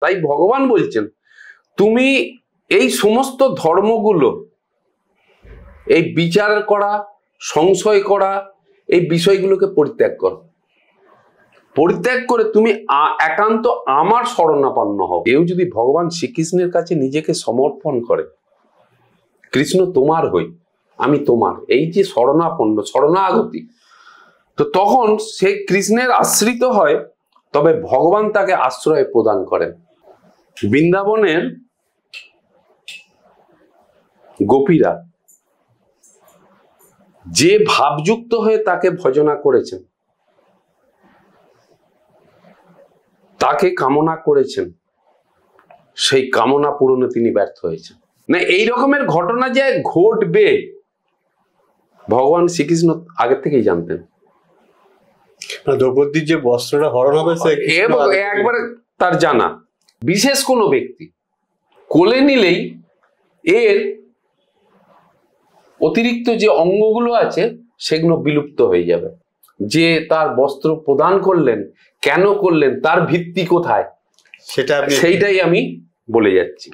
তাই ভগবান বলছেন তুমি এই সমস্ত ধর্মগুলো, এই বিচার করা, সংশয় করা, এই বিষয়গুলোকে পরিত্যাগ করো। পরিত্যাগ করে তুমি একান্ত আমার শরণাপন্ন হও। কেউ যদি ভগবান শ্রীকৃষ্ণের কাছে নিজেকে সমর্পণ করে, কৃষ্ণ তোমার হই, আমি তোমার, এই যে শরণাপন্ন, শরণাগতি, তো তখন সে কৃষ্ণের আশ্রিত হয়, তবে ভগবান তাকে আশ্রয় প্রদান করেন। বৃন্দাবনের গোপীরা যে ভাবযুক্ত হয়ে তাকে ভজনা করেছেন, তাকে কামনা করেছেন, সেই কামনা পূরণে তিনি ব্যর্থ হয়েছেন। না, এই রকমের ঘটনা যে ঘটবে ভগবান শ্রীকৃষ্ণ আগের থেকেই জানতেন। দ্রৌপদীর যে বস্ত্রটা হরণ হবে একবারে তার জানা। বিশেষ কোনো ব্যক্তি কোলে নিলেই এর অতিরিক্ত যে অঙ্গগুলো আছে সেগুলো বিলুপ্ত হয়ে যাবে। যে তার বস্ত্র প্রদান করলেন, কেন করলেন, তার ভিত্তি কোথায়, সেইটাই আমি বলে যাচ্ছি।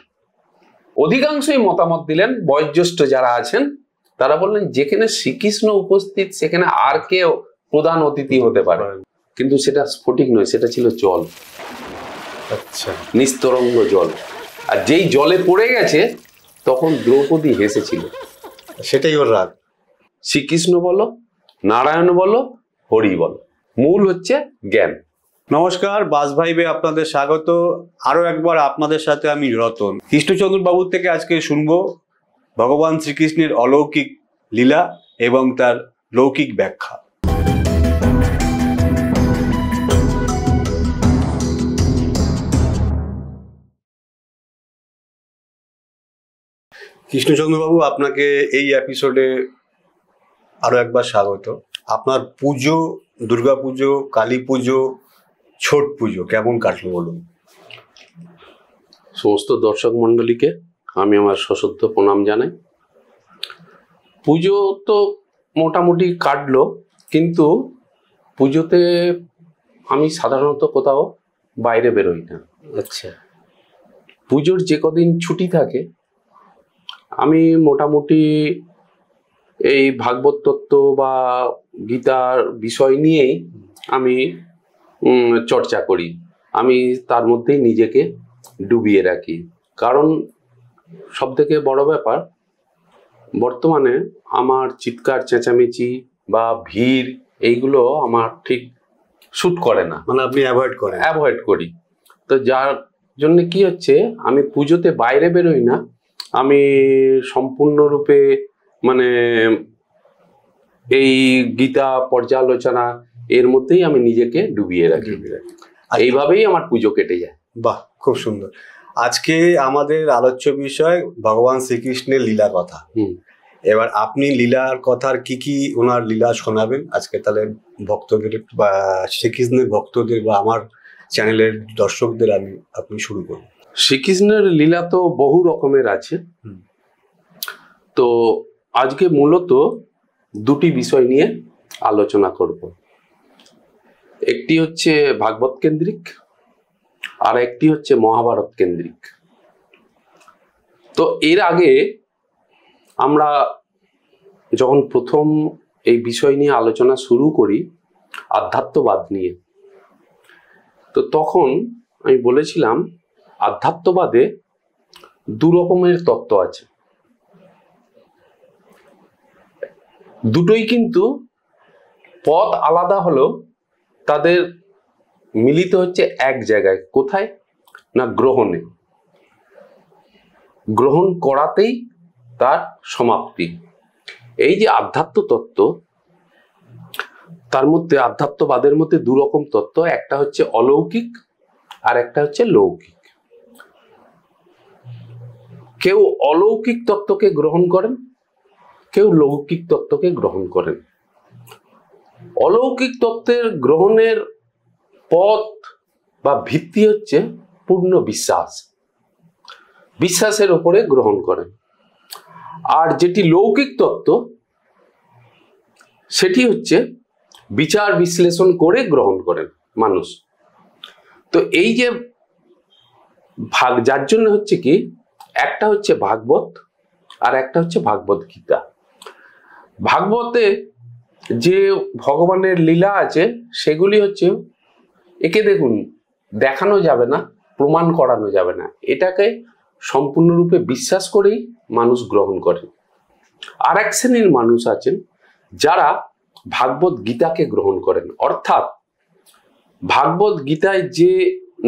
অধিকাংশই মতামত দিলেন, বয়োজ্যেষ্ঠ যারা আছেন তারা বললেন যেখানে শ্রীকৃষ্ণ উপস্থিত সেখানে আর কেউ প্রধান অতিথি হতে পারে, কিন্তু সেটা স্ফটিক নয়, সেটা ছিল জল। আচ্ছা, নিস্তরঙ্গ জল। আর যেই জলে পড়ে গেছে তখন দ্রৌপদী হেসেছিল, সেটাই ওর রাগ। শ্রীকৃষ্ণ বলো, নারায়ণ বলো, হরি বলো, মূল হচ্ছে জ্ঞান। নমস্কার, বাস ভাইবে আপনাদের স্বাগত। আরো একবার আপনাদের সাথে আমি রতন। কৃষ্ণচন্দ্র বাবুর থেকে আজকে শুনবো ভগবান শ্রীকৃষ্ণের অলৌকিক লীলা এবং তার লৌকিক ব্যাখ্যা। কৃষ্ণচন্দ্র বাবু, আপনাকে এই এপিসোডে আরো একবার স্বাগত। আপনার পুজো, দুর্গা পুজো, কালী পুজো, ছট পুজো কেমন কাটলো বলুন? সমস্ত দর্শক মন্ডলীকে আমি আমার সশ্রদ্ধ প্রণাম জানাই। পুজো তো মোটামুটি কাটলো, কিন্তু পুজোতে আমি সাধারণত কোথাও বাইরে বেরোই না। আচ্ছা, পুজোর যে কদিন ছুটি থাকে আমি মোটামুটি এই ভাগবত তত্ত্ব বা গীতার বিষয় নিয়েই আমি চর্চা করি। আমি তার মধ্যেই নিজেকে ডুবিয়ে রাখি, কারণ সব থেকে বড় ব্যাপার বর্তমানে আমার চিৎকার চেঁচামেচি বা ভিড় এইগুলো আমার ঠিক শুট করে না, মানে আপনি অ্যাভয়েড করি। তো যার জন্য কি হচ্ছে, আমি পুজোতে বাইরে বেরোই না, আমি সম্পূর্ণরূপে মানে এই গীতা পর্যালোচনা এর মধ্যেই আমি নিজেকে ডুবিয়ে রাখি। এইভাবেই আমার পুজো কেটে যায়। বাহ, খুব সুন্দর। আজকে আমাদের আলোচ্য বিষয় ভগবান শ্রীকৃষ্ণের লীলা কথা। এবার আপনি লীলার কথার কি ওনার লীলা শোনাবেন আজকে, তাহলে ভক্তদের বা শ্রীকৃষ্ণের ভক্তদের বা আমার চ্যানেলের দর্শকদের আপনি শুরু করুন। শ্রীকৃষ্ণের লীলা তো বহু রকমের আছে, তো আজকে মূলত দুটি বিষয় নিয়ে আলোচনা করব। একটি হচ্ছে ভাগবত কেন্দ্রিক, আর একটি হচ্ছে মহাভারত কেন্দ্রিক। তো এর আগে আমরা যখন প্রথম এই বিষয় নিয়ে আলোচনা শুরু করি আধ্যাত্মবাদ নিয়ে, তো তখন আমি বলেছিলাম আধ্যাত্মবাদে দু রকমের তত্ত্ব আছে, দুটোই কিন্তু পথ আলাদা হলেও তাদের মিলিত হচ্ছে এক জায়গায়। কোথায় না, গ্রহণে। গ্রহণ করাতেই তার সমাপ্তি। এই যে আধ্যাত্ম তত্ত্ব, তার মধ্যে আধ্যাত্মবাদের মধ্যে দু রকম তত্ত্ব, একটা হচ্ছে অলৌকিক আর একটা হচ্ছে লৌকিক। কেউ অলৌকিক তত্ত্বকে গ্রহণ করেন, কেউ লৌকিক তত্ত্বকে গ্রহণ করেন। অলৌকিক তত্ত্বের গ্রহণের পথ বা ভিত্তি হচ্ছে পূর্ণ বিশ্বাস, বিশ্বাসের উপরে গ্রহণ করেন। আর যেটি লৌকিক তত্ত্ব সেটি হচ্ছে বিচার বিশ্লেষণ করে গ্রহণ করেন মানুষ। তো এই যে যার জন্য হচ্ছে কি, একটা হচ্ছে ভাগবত আর একটা হচ্ছে ভাগবত গীতা। ভাগবতে যে ভগবানের লীলা আছে সেগুলি হচ্ছে, একে দেখুন দেখানো যাবে না, প্রমাণ করানো যাবে না, এটাকে সম্পূর্ণরূপে বিশ্বাস করেই মানুষ গ্রহণ করে। আর এক শ্রেণীর মানুষ আছেন যারা ভাগবত গীতাকে গ্রহণ করেন, অর্থাৎ ভাগবত গীতায় যে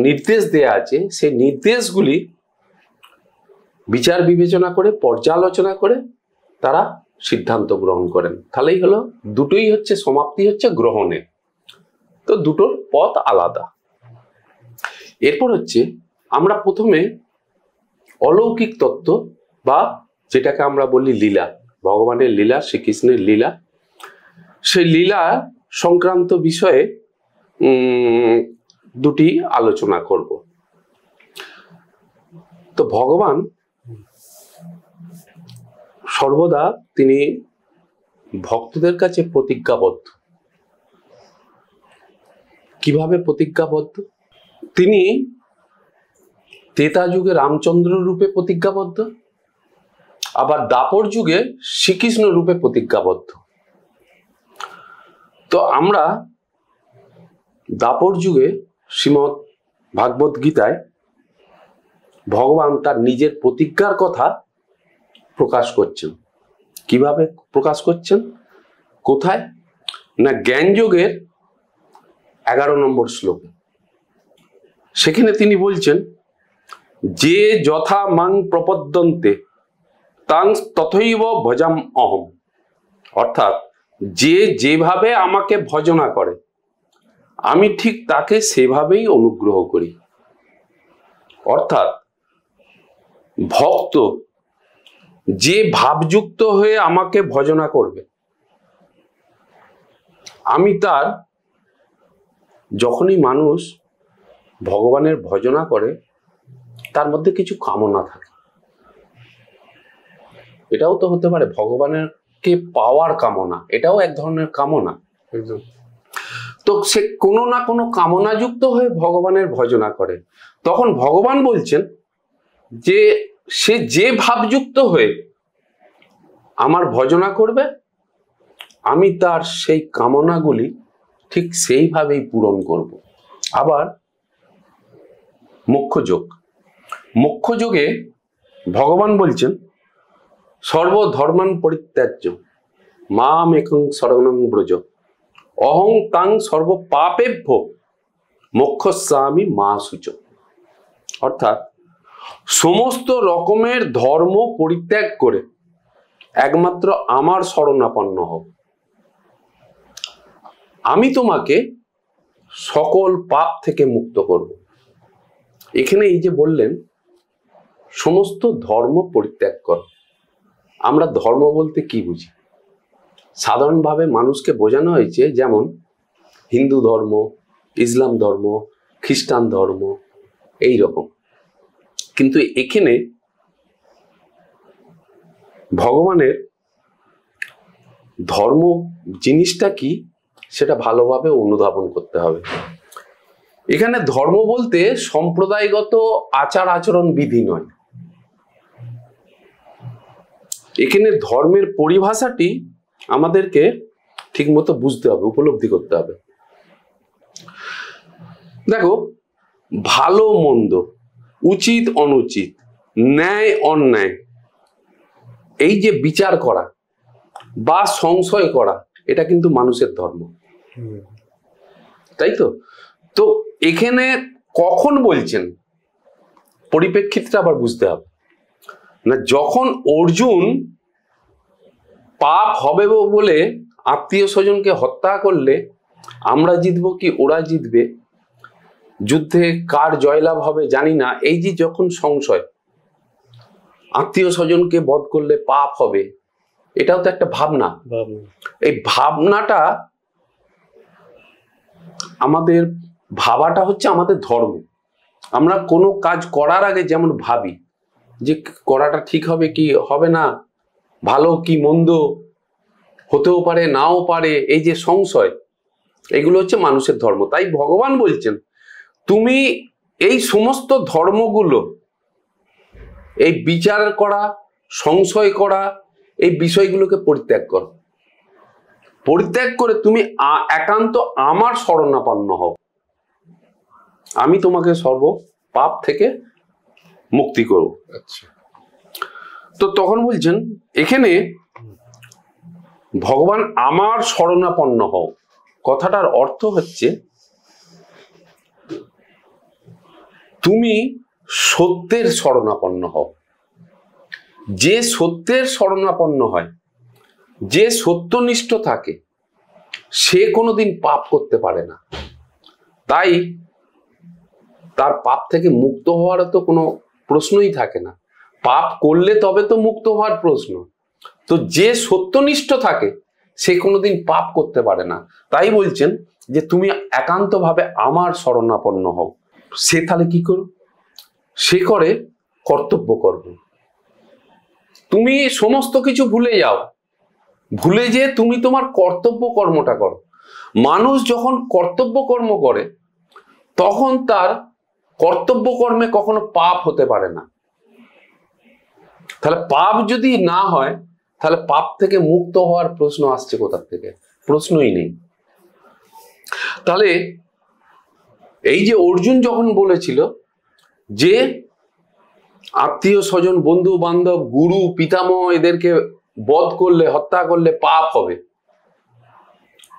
নির্দেশ দেয়া আছে সেই নির্দেশগুলি বিচার বিবেচনা করে, পর্যালোচনা করে তারা সিদ্ধান্ত গ্রহণ করেন। তাহলেই হলো, দুটোই হচ্ছে সমাপ্তি হচ্ছে গ্রহণের। তো দুটোর পথ আলাদা। এরপর হচ্ছে আমরা প্রথমে অলৌকিক তত্ত্ব বা যেটাকে আমরা বলি লীলা, ভগবানের লীলা, শ্রীকৃষ্ণের লীলা, সেই লীলা সংক্রান্ত বিষয়ে দুটি আলোচনা করব। তো ভগবান সর্বদা তিনি ভক্তদের কাছে প্রতিজ্ঞাবদ্ধ। কিভাবে প্রতিজ্ঞাবদ্ধ? তিনি ত্রেতা যুগে রামচন্দ্র রূপে প্রতিজ্ঞাবদ্ধ, আবার দাপর যুগে শ্রীকৃষ্ণ রূপে প্রতিজ্ঞাবদ্ধ। তো আমরা দাপর যুগে শ্রীমৎ ভাগবত গীতায় ভগবান তার নিজের প্রতিজ্ঞার কথা প্রকাশ করছেন। কিভাবে প্রকাশ করছেন? কোথায় না, জ্ঞান যোগের 11 নম্বর শ্লোকে। সেখানে তিনি বলছেন, যে যথা মাং প্রপদ্যন্তে তাং তথৈব ভজাম অহম, অর্থাৎ যে যেভাবে আমাকে ভজনা করে আমি ঠিক তাকে সেভাবেই অনুগ্রহ করি। অর্থাৎ ভক্ত যে ভাবযুক্ত হয়ে আমাকে ভজনা করবে, আমি তার, যখনই মানুষ ভগবানের ভজনা করে তার মধ্যে কিছু কামনা থাকে, এটাও তো হতে পারে ভগবানের কে পাওয়ার কামনা, এটাও এক ধরনের কামনা। তো সে কোনো না কোনো কামনা যুক্ত হয়ে ভগবানের ভজনা করে। তখন ভগবান বলছেন যে সে যে ভাবযুক্ত হয়ে আমার ভজনা করবে আমি তার সেই কামনাগুলি ঠিক সেইভাবেই পূরণ করব। আবার মোক্ষ যোগে ভগবান বলছেন, সর্বধর্মান পরিত্যাজ্য মাম একং শরণং ব্রজ অহং তাং সর্ব পাপেভ্য মোক্ষস্যামি মা শুচ। অর্থাৎ সমস্ত রকমের ধর্ম পরিত্যাগ করে একমাত্র আমার শরণাপন্ন হও, আমি তোমাকে সকল পাপ থেকে মুক্ত করব। এখানে এই যে বললেন সমস্ত ধর্ম পরিত্যাগ কর, আমরা ধর্ম বলতে কি বুঝি? সাধারণভাবে মানুষকে বোঝানো হয়েছে যেমন হিন্দু ধর্ম, ইসলাম ধর্ম, খ্রিস্টান ধর্ম, এই রকম। কিন্তু এখানে ভগবানের ধর্ম জিনিসটা কি সেটা ভালোভাবে অনুধাবন করতে হবে। এখানে ধর্ম বলতে সম্প্রদায়গত আচার আচরণ বিধি নয়, এখানে ধর্মের পরিভাষাটি আমাদেরকে ঠিকমতো বুঝতে হবে, উপলব্ধি করতে হবে। দেখো, ভালো মন্দ, উচিত অনুচিত, ন্যায় অন্যায়, এই যে বিচার করা বা সংশয় করা, এটা কিন্তু মানুষের ধর্ম, তাই তো? তো এখানে কখন বলছেন পরিপ্রেক্ষিতটা আবার বুঝতে হবে না। যখন অর্জুন পাপ হবে বলে আত্মীয় স্বজনকে হত্যা করলে আমরা জিতবো কি ওরা জিতবে, যুদ্ধে কার জয়লাভ হবে জানি না, এই যে যখন সংশয়, আত্মীয় স্বজনকে বধ করলে পাপ হবে, এটাও তো একটা ভাবনা। এই ভাবনাটা আমাদের, ভাবাটা হচ্ছে আমাদের ধর্ম। আমরা কোনো কাজ করার আগে যেমন ভাবি যে করাটা ঠিক হবে কি হবে না, ভালো কি মন্দ, হতেও পারে নাও পারে, এই যে সংশয়, এগুলো হচ্ছে মানুষের ধর্ম। তাই ভগবান বলছেন তুমি এই সমস্ত ধর্মগুলো এই বিচার করা, সংশয় করা, এই বিষয়গুলোকে পরিত্যাগ করো। পরিত্যাগ করে তুমি একান্ত আমার শরণাপন্ন হও, আমি তোমাকে সর্ব পাপ থেকে মুক্তি করব। আচ্ছা, তো তখন বলছেন এখানে ভগবান আমার শরণাপন্ন হও, কথাটার অর্থ হচ্ছে তুমি সত্যের শরণাপন্ন হও। যে সত্যের শরণাপন্ন হয়, যে সত্যনিষ্ঠ থাকে, সে কোনোদিন পাপ করতে পারে না। তাই তার পাপ থেকে মুক্ত হওয়ার তো কোনো প্রশ্নই থাকে না। পাপ করলে তবে তো মুক্ত হওয়ার প্রশ্ন। তো যে সত্যনিষ্ঠ থাকে সে কোনোদিন পাপ করতে পারে না। তাই বলছেন যে তুমি একান্তভাবে আমার শরণাপন্ন হও। সে তাহলে কি করো? সে করে কর্তব্য কর্ম। তুমি সমস্ত কিছু ভুলে যাও, ভুলে যে তুমি তোমার কর্তব্য কর্মটা করো। মানুষ যখন কর্তব্য কর্ম করে তখন তার কর্তব্য কর্মে কখনো পাপ হতে পারে না। তাহলে পাপ যদি না হয় তাহলে পাপ থেকে মুক্ত হওয়ার প্রশ্ন আসছে কোথা থেকে? প্রশ্নই নেই। তাহলে এই যে অর্জুন যখন বলেছিল যে আত্মীয় স্বজন, বন্ধু বান্ধব, গুরু, পিতামহ এদেরকে বধ করলে, হত্যা করলে পাপ হবে,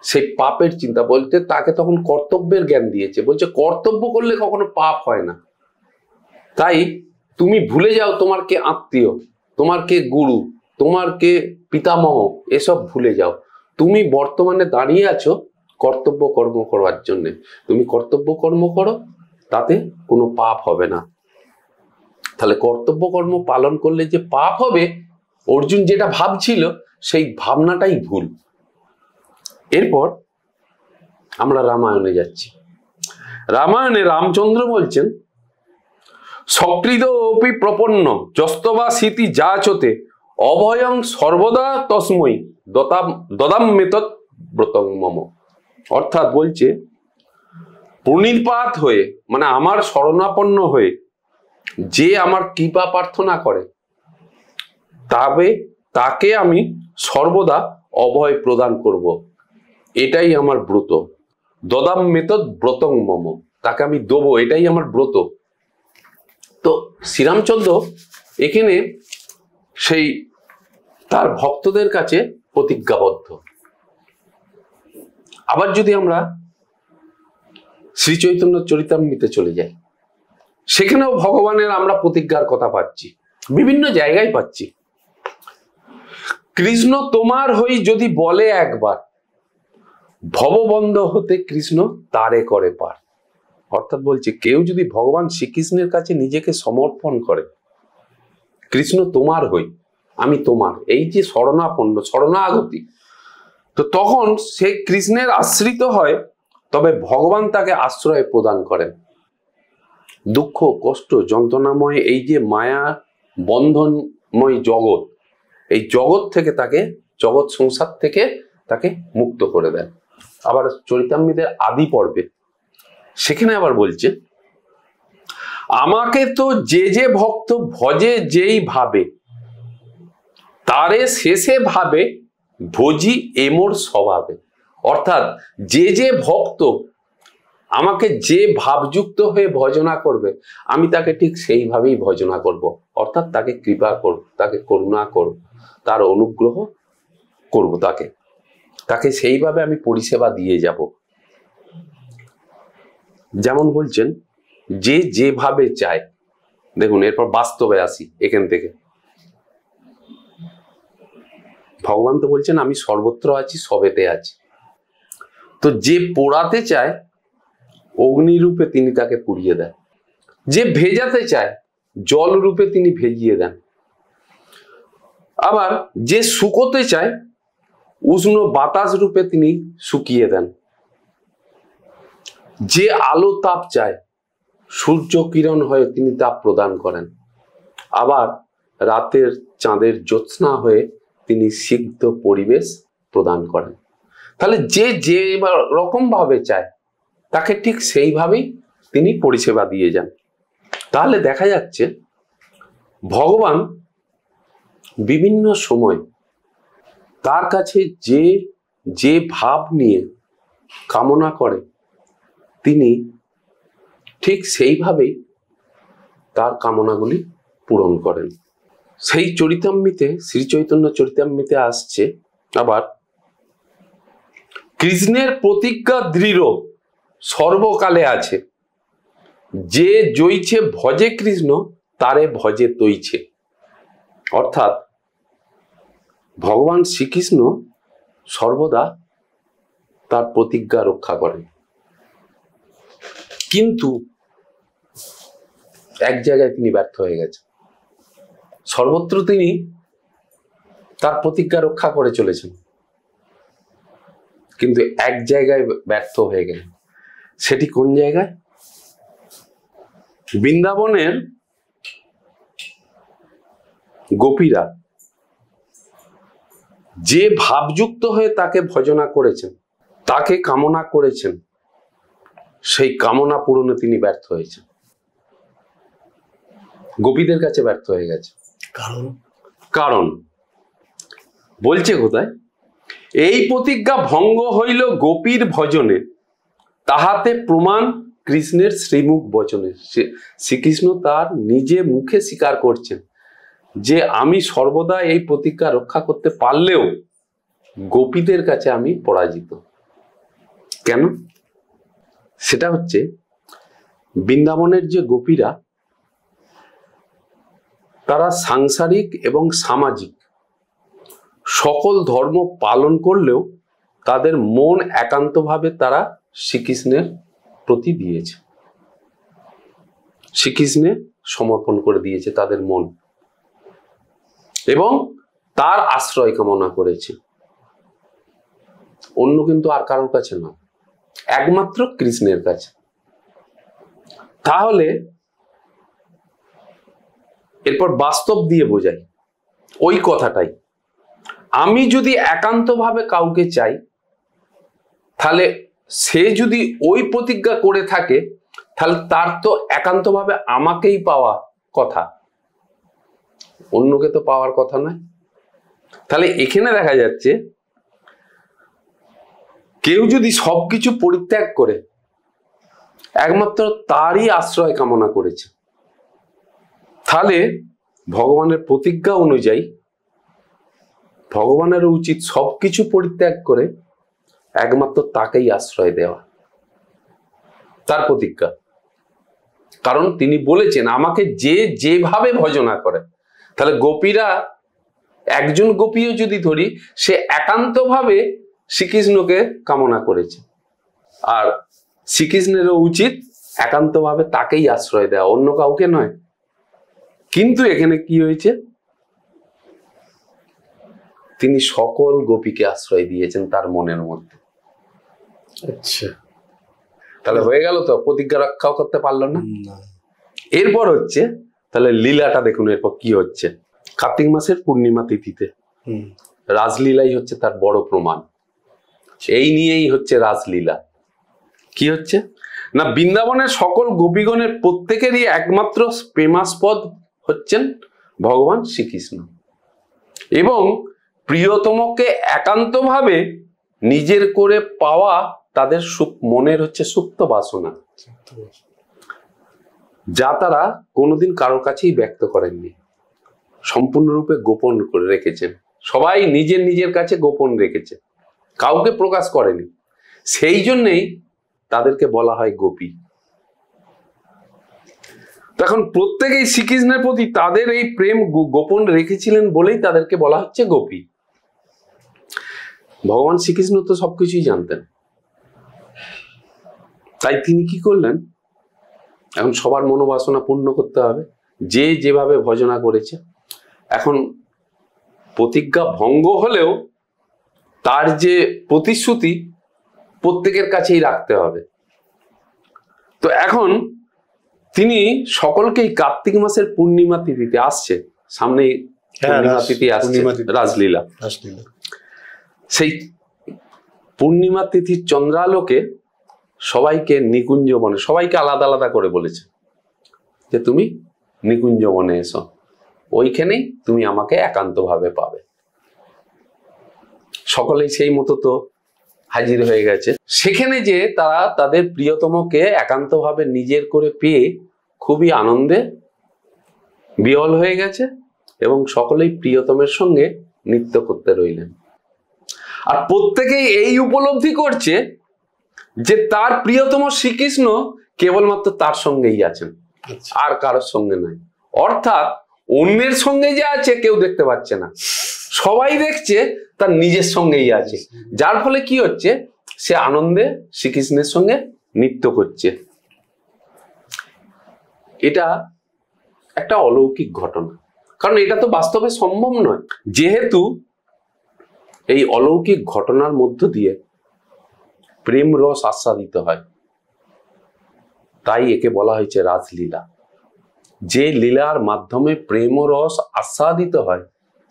সেই পাপের চিন্তা বলতে তাকে তখন কর্তব্যের জ্ঞান দিয়েছে। বলছে কর্তব্য করলে কখনো পাপ হয় না। তাই তুমি ভুলে যাও তোমার কে আত্মীয়, তোমার কে গুরু, তোমার কে পিতামহ, এসব ভুলে যাও। তুমি বর্তমানে দাঁড়িয়ে আছো কর্তব্য কর্ম করার জন্য। তুমি কর্তব্য কর্ম করো, তাতে কোনো পাপ হবে না। তাহলে কর্তব্য কর্ম পালন করলে যে পাপ হবে, অর্জুন যেটা ভাবছিল সেই ভাবনাটাই ভুল। এরপর আমরা রামায়ণে যাচ্ছি। রামায়ণে রামচন্দ্র বলছেন সকৃত অপি প্রপন্ন যস্তবা স্মৃতি যাচতে অভয়ং সর্বদা তস্মৈ দদাম্যেতৎ ব্রতং মম। অর্থাৎ বলছে প্রণিপাত হয়ে, মানে আমার শরণাপন্ন হয়ে যে আমার কৃপা প্রার্থনা করে তবে তাকে আমি সর্বদা অভয় প্রদান করব। এটাই আমার ব্রত। দদাম্যেতৎ ব্রতং মম, তাকে আমি দেবো, এটাই আমার ব্রত। তো শ্রীরামচন্দ্র এখানে সেই তার ভক্তদের কাছে প্রতিজ্ঞাবদ্ধ। আবার যদি আমরা শ্রী চৈতন্য চরিতামৃতে চলে যাই, সেখানেও ভগবানের আমরা প্রতিজ্ঞার কথা পাচ্ছি, বিভিন্ন জায়গায় পাচ্ছি। কৃষ্ণ তোমার হই যদি বলে একবার, ভববন্ধ হতে কৃষ্ণ তারে করে পার। অর্থাৎ বলছে কেউ যদি ভগবান শ্রীকৃষ্ণের কাছে নিজেকে সমর্পণ করে, কৃষ্ণ তোমার হই, আমি তোমার, এই যে শরণাপন্ন, শরণাগতি, তো তখন সে কৃষ্ণের আশ্রিত হয়, তবে ভগবান তাকে আশ্রয় প্রদান করেন। দুঃখ, কষ্ট, যন্ত্রণাময় এই যে মায়া বন্ধনময় জগৎ, এই জগৎ থেকে তাকে, জগৎ সংসার থেকে তাকে মুক্ত করে দেন। আবার চরিতামৃতের আদি পর্বে সেখানে আবার বলছে আমাকে তো যে যে ভক্ত ভজে যেই ভাবে, তারে শেষে ভাবে ভজি এমোর স্বভাবে। অর্থাৎ যে যে ভক্ত আমাকে যে ভাবযুক্ত হয়ে ভজনা করবে, আমি তাকে ঠিক সেইভাবেই ভজনা করব। অর্থাৎ তাকে কৃপা করব, তাকে করুণা করব, তার অনুগ্রহ করব, তাকে সেইভাবে আমি পরিষেবা দিয়ে যাব। যেমন বলছেন যে যেভাবে চায়। দেখুন এরপর বাস্তবে আসি এখান থেকে। ভগবান তো বলছেন আমি সর্বত্র আছি, সবেতে আছি। তো যে পোড়াতে চায় অগ্নিরূপে তিনি তাকে পুড়িয়ে দেন, যে ভেজাতে চায় জল রূপে তিনি ভেজিয়ে দেন, আবার যে শুকোতে চায় উষ্ণ বাতাস রূপে তিনি শুকিয়ে দেন, যে আলো তাপ চায় সূর্য কিরণ হয়ে তিনি তাপ প্রদান করেন, আবার রাতের চাঁদের জ্যোৎস্না হয়ে তিনি সিদ্ধ পরিবেশ প্রদান করেন। তাহলে যে যে রকম ভাবে চায় তাকে ঠিক সেইভাবেই তিনি পরিষেবা দিয়ে যান। তাহলে দেখা যাচ্ছে ভগবান বিভিন্ন সময় তার কাছে যে যে ভাব নিয়ে কামনা করে তিনি ঠিক সেইভাবেই তার কামনাগুলি পূরণ করেন। সেই চরিতামৃতে, শ্রী চৈতন্য চরিতামৃতে আসছে আবার, কৃষ্ণের প্রতিজ্ঞা দৃঢ় সর্বকালে আছে, যে জইছে ভজে কৃষ্ণ তারে ভজে তৈছে। অর্থাৎ ভগবান শ্রীকৃষ্ণ সর্বদা তার প্রতিজ্ঞা রক্ষা করেন, কিন্তু এক জায়গায় তিনি ব্যর্থ হয়ে গেছেন। সর্বত্র তিনি তার প্রতিজ্ঞা রক্ষা করে চলেছেন, কিন্তু এক জায়গায় ব্যর্থ হয়ে গেলেন। সেটি কোন জায়গায়? বৃন্দাবনের গোপীরা যে ভাবযুক্ত হয়ে তাকে ভজনা করেছেন, তাকে কামনা করেছেন, সেই কামনা পূরণে তিনি ব্যর্থ হয়েছেন, গোপীদের কাছে ব্যর্থ হয়ে গেছে। কারণ বলছে কোথায়? এই প্রতিজ্ঞা ভঙ্গ হইল গোপীর ভজনে, তাহাতে প্রমাণ কৃষ্ণের শ্রীমুখ বচনে। শ্রীকৃষ্ণ তার নিজে মুখে স্বীকার করছেন যে আমি সর্বদা এই প্রতিজ্ঞা রক্ষা করতে পারলেও গোপীদের কাছে আমি পরাজিত। কেন? সেটা হচ্ছে, বৃন্দাবনের যে গোপীরা তারা সাংসারিক এবং সামাজিক সকল ধর্ম পালন করলেও তাদের মন একান্তভাবে তারা শ্রীকৃষ্ণের প্রতি দিয়েছে, শ্রীকৃষ্ণে সমর্পণ করে দিয়েছে তাদের মন, এবং তার আশ্রয় কামনা করেছে। অন্য কিন্তু আর কারোর কাছে নয়, একমাত্র কৃষ্ণের কাছে। তাহলে এরপর বাস্তব দিয়ে বোঝাই ওই কথাটাই, আমি যদি একান্তভাবে কাউকে চাই, তাহলে সে যদি ওই প্রতিজ্ঞা করে থাকে, তাহলে তার তো একান্তভাবে আমাকেই পাওয়া কথা, অন্যকে তো পাওয়ার কথা নয়। তাহলে এখানে দেখা যাচ্ছে কেউ যদি সবকিছু পরিত্যাগ করে একমাত্র তারই আশ্রয় কামনা করেছে, তাহলে ভগবানের প্রতিজ্ঞা অনুযায়ী ভগবানের উচিত সবকিছু পরিত্যাগ করে একমাত্র তাকেই আশ্রয় দেওয়া, তার প্রতিজ্ঞা। কারণ তিনি বলেছেন আমাকে যে যেভাবে ভজনা করে। তাহলে গোপীরা, একজন গোপীও যদি ধরি, সে একান্তভাবে শ্রীকৃষ্ণকে কামনা করেছে, আর শ্রীকৃষ্ণেরও উচিত একান্তভাবে তাকেই আশ্রয় দেওয়া, অন্য কাউকে নয়। কিন্তু এখানে কি হয়েছে? তিনি সকল গোপীকে আশ্রয় দিয়েছেন তার মনের মধ্যে। আচ্ছা, তাহলে হয়ে গেল তো, প্রতিজ্ঞা রক্ষাও করতে পারলো না। এরপর হচ্ছে, তাহলে লীলাটা দেখুন এরপর কি হচ্ছে। কার্তিক মাসের পূর্ণিমা তিথিতে রাসলীলাই হচ্ছে তার বড় প্রমাণ। এই নিয়েই হচ্ছে রাসলীলা। কি হচ্ছে না, বৃন্দাবনের সকল গোপীগণের প্রত্যেকেরই একমাত্র প্রেমাস্পদ হচ্ছেন ভগবান শ্রীকৃষ্ণ, এবং প্রিয়তমকে একান্তভাবে নিজের করে পাওয়া তাদের মনের হচ্ছে সুপ্ত বাসনা, যা তারা কোনোদিন কারোর কাছেই ব্যক্ত করেননি, সম্পূর্ণরূপে গোপন করে রেখেছেন। সবাই নিজের নিজের কাছে গোপন রেখেছে, কাউকে প্রকাশ করেনি। সেই জন্যেই তাদেরকে বলা হয় গোপী। তখন প্রত্যেকেই শ্রীকৃষ্ণের প্রতি তাদের এই প্রেম গোপন রেখেছিলেন বলেই তাদেরকে বলা হচ্ছে গোপী। ভগবান শ্রীকৃষ্ণ তো সবকিছুই জানতেন, তাই তিনি কি করলেন, এখন সবার মনোবাসনা পূর্ণ করতে হবে, যে যেভাবে ভজনা করেছে। এখন প্রতিজ্ঞা ভঙ্গ হলেও তার যে প্রতিশ্রুতি প্রত্যেকের কাছেই রাখতে হবে। তো এখন তিনি সকলকেই কার্তিক মাসের পূর্ণিমা তিথিতে আসছে, সামনে পূর্ণিমা তিথি আসছে, রাসলীলা। সেই পূর্ণিমা তিথির চন্দ্রালোকে সবাইকে নিকুঞ্জ বনে, সবাইকে আলাদা আলাদা করে বলেছে যে তুমি নিকুঞ্জ বনে এসো, ওইখানেই তুমি আমাকে একান্তভাবে পাবে। সকলেই সেই মতো তো হাজির হয়ে গেছে। সেখানে যে তারা তাদের প্রিয়তমকে একান্তভাবে নিজের করে পেয়ে খুবই আনন্দে বিহ্বল হয়ে গেছে এবং সকলেই প্রিয়তমের সঙ্গে নৃত্য করতে রইলেন। আর প্রত্যেকেই এই উপলব্ধি করছে যে তার প্রিয়তম শ্রীকৃষ্ণ কেবলমাত্র তার সঙ্গেই আছেন, আর কারোর সঙ্গে নাই। অর্থাৎ অন্যের সঙ্গে যে আছে কেউ দেখতে পাচ্ছে না, সবাই দেখছে তার নিজের সঙ্গেই আছে। যার ফলে কি হচ্ছে, সে আনন্দে শ্রীকৃষ্ণের সঙ্গে নৃত্য করছে। এটা একটা অলৌকিক ঘটনা, কারণ এটা তো বাস্তবে সম্ভব নয়। যেহেতু এই অলৌকিক ঘটনার মধ্য দিয়ে প্রেম রস আস্বাদিত হয়, তাই একে বলা হয়েছে রাসলীলা। যে লীলার মাধ্যমে প্রেম রস আস্বাদিত হয়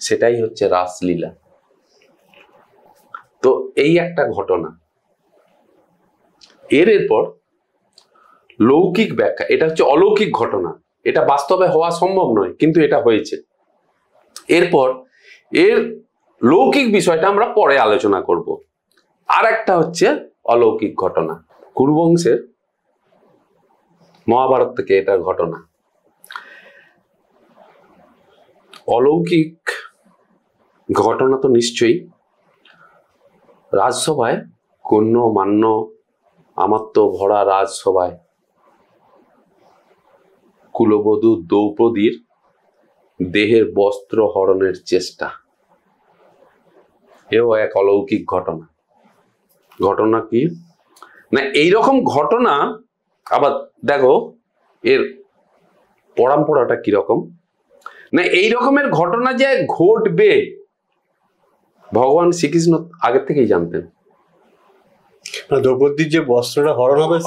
সেটাই হচ্ছে রাসলীলা। তো এই একটা ঘটনা। এরপর লৌকিক ব্যাখ্যা, এটা হচ্ছে অলৌকিক ঘটনা, এটা বাস্তবে হওয়া সম্ভব নয়, কিন্তু এটা হয়েছে। এরপর এর লৌকিক বিষয়টা আমরা পরে আলোচনা করব। আর একটা হচ্ছে অলৌকিক ঘটনা, কুরুবংশের মহাভারত থেকে এটার ঘটনা। অলৌকিক ঘটনা তো নিশ্চয়ই। রাজসভায় গণ্য মান্য আমাত্য ভরা রাজসভায় কুলবধূ দ্রৌপদীর দেহের বস্ত্র হরণের চেষ্টা, এও এক অলৌকিক ঘটনা। ঘটনা কি না, এইরকম ঘটনা আবার দেখো এর পরম্পরাটা কিরকম না, এই রকমের ঘটনা যে ঘটবে ভগবান শ্রীকৃষ্ণ আগের থেকেই জানতেন। দ্রৌপদীর যে বস্ত্রটা হরণ হবে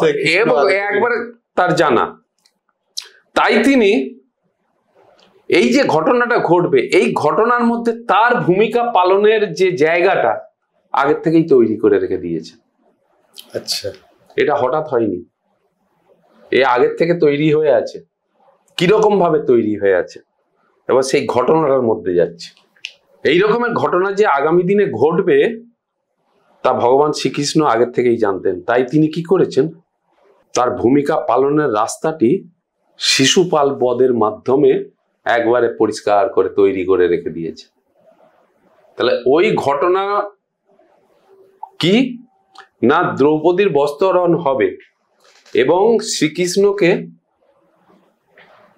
একবারে তার জানা। তাই তিনি এই যে ঘটনাটা ঘটবে, এই ঘটনার মধ্যে তার ভূমিকা পালনের যে জায়গাটা আগের থেকেই তৈরি করে রেখে দিয়েছে। আচ্ছা, এটা হঠাৎ হয়নি, এ আগের থেকে তৈরি হয়ে আছে। কিরকম ভাবে তৈরি হয়ে আছে, এবার সেই ঘটনাটার মধ্যে যাচ্ছে। এই রকমের ঘটনা যে আগামী দিনে ঘটবে তা ভগবান শ্রীকৃষ্ণ আগের থেকেই জানতেন। তাই তিনি কি করেছেন, তার ভূমিকা পালনের রাস্তাটি শিশুপাল বধের মাধ্যমে একবারে পরিষ্কার করে তৈরি করে রেখে দিয়েছে। তাহলে ওই ঘটনা কি না, দ্রৌপদীর বস্ত্রহরণ হবে এবং শ্রীকৃষ্ণকে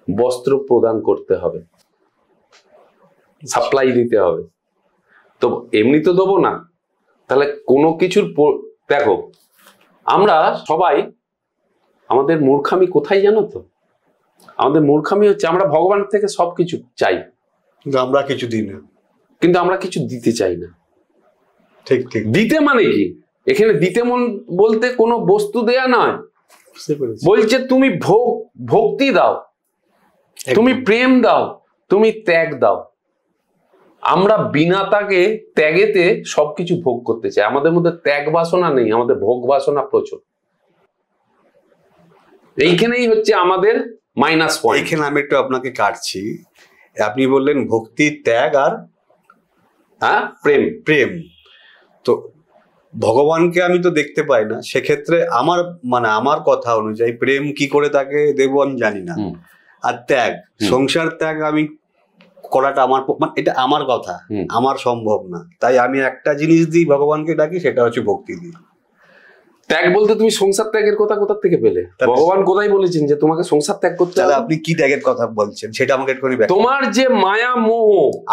বস্ত্র প্রদান করতে হবে, সাপ্লাই দিতে হবে। তো এমনি তো দেবো না, তাহলে কোনো কিছুর দেখো আমরা সবাই, আমাদের মূর্খামি কোথায় জানো তো, আমাদের মূর্খামি হচ্ছে আমরা ভগবান থেকে সবকিছু চাই, কিন্তু আমরা কিছু দিই না, কিন্তু আমরা কিছু দিতে চাই না। ঠিক ঠিক। দিতে মানে কি, এখানে দিতে মন বলতে কোনো বস্তু দেয়া নয়, বলছে তুমি ভক্তি দাও, তুমি প্রেম দাও, তুমি ত্যাগ দাও। আমরা বিনা ত্যাগেতে সবকিছু ভোগ করতে চাই। আমাদের মধ্যে ত্যাগ বাসনা নেই, আমাদের ভোগ বাসনা প্রচুর। এইখানেই হচ্ছে আমাদের মাইনাস পয়েন্ট। এইখানে আমি একটু আপনাকে কাটছি। আপনি বললেন ভক্তি, ত্যাগ আর প্রেম। প্রেম তো ভগবানকে আমি তো দেখতে পাই না, সেক্ষেত্রে আমার কথা অনুযায়ী প্রেম কি করে তাকে দেবো আমি জানি না। আর ত্যাগ, সংসার ত্যাগ আমি করাটা আমার এটা আমার কথা, আমার সম্ভব না। তাই আমি একটা জিনিস দিই ভগবানকে ডাকি, সেটা হচ্ছে ভক্তি দিই। ত্যাগ বলতে তুমি সংসার ত্যাগের কথা কোথা থেকে পেলে? ভগবান কোথায় বলেছেন যে তোমাকে সংসার ত্যাগ করতে হবে? আপনি কি ত্যাগের কথা বলছেন সেটা আমাকে একটু তোমার যে মায়া মোহ,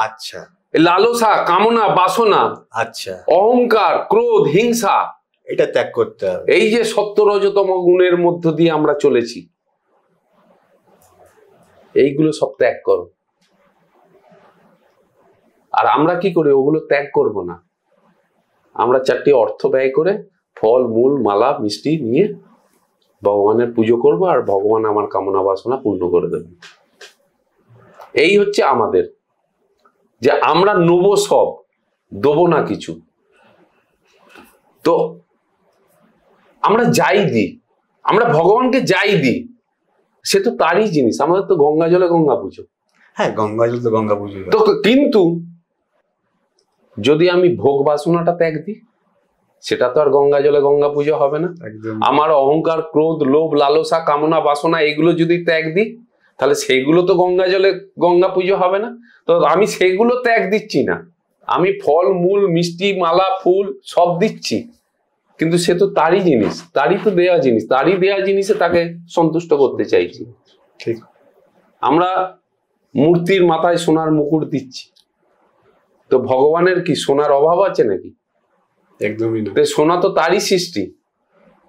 আচ্ছা, লালসা, কামনা, বাসনা, আচ্ছা, অহংকার, ক্রোধ, হিংসা, এটা ত্যাগ করতে হবে। এই যে সত্য রজতম গুণের মধ্য দিয়ে আমরা চলেছি, এইগুলো সব ত্যাগ করো। আর আমরা কি করি, ওগুলো ত্যাগ করব না। আমরা চারটি অর্থ ব্যয় করে ফল, মূল, মালা, মিষ্টি নিয়ে ভগবানের পুজো করব, আর ভগবান আমার কামনা বাসনা পূর্ণ করে দেবেন। এই হচ্ছে আমাদের, যে আমরা নেবো সব, দেবো না কিছু। তো আমরা যাই দিই, আমরা ভগবানকে যাই দিই, সে তো তারই জিনিস। আমাদের তো গঙ্গা জলে গঙ্গা পুজো। হ্যাঁ, গঙ্গা জল তো গঙ্গা পুজো। তো কিন্তু যদি আমি ভোগ বাসনাটা ত্যাগ দিই, সেটা তো আর গঙ্গা জলে গঙ্গা পুজো হবে না। আমার অহংকার, ক্রোধ, লোভ, লালসা, কামনা, বাসনা এগুলো যদি ত্যাগ দিই, তাহলে সেগুলো তো গঙ্গা জলে গঙ্গা পুজো হবে না। তো আমি সেগুলো ত্যাগ দিচ্ছি না, আমি ফল মূল, মিষ্টি, মালা, ফুল সব দিচ্ছি, কিন্তু সে তো তারই জিনিস, তারই তো দেয়া জিনিস, তারই দেয়া জিনিসে তাকে সন্তুষ্ট করতে চাইছি। ঠিক। আমরা মূর্তির মাথায় সোনার মুকুট দিচ্ছি, তো ভগবানের কি সোনার অভাব আছে নাকি? একদমই না। সোনা তো তারই সৃষ্টি,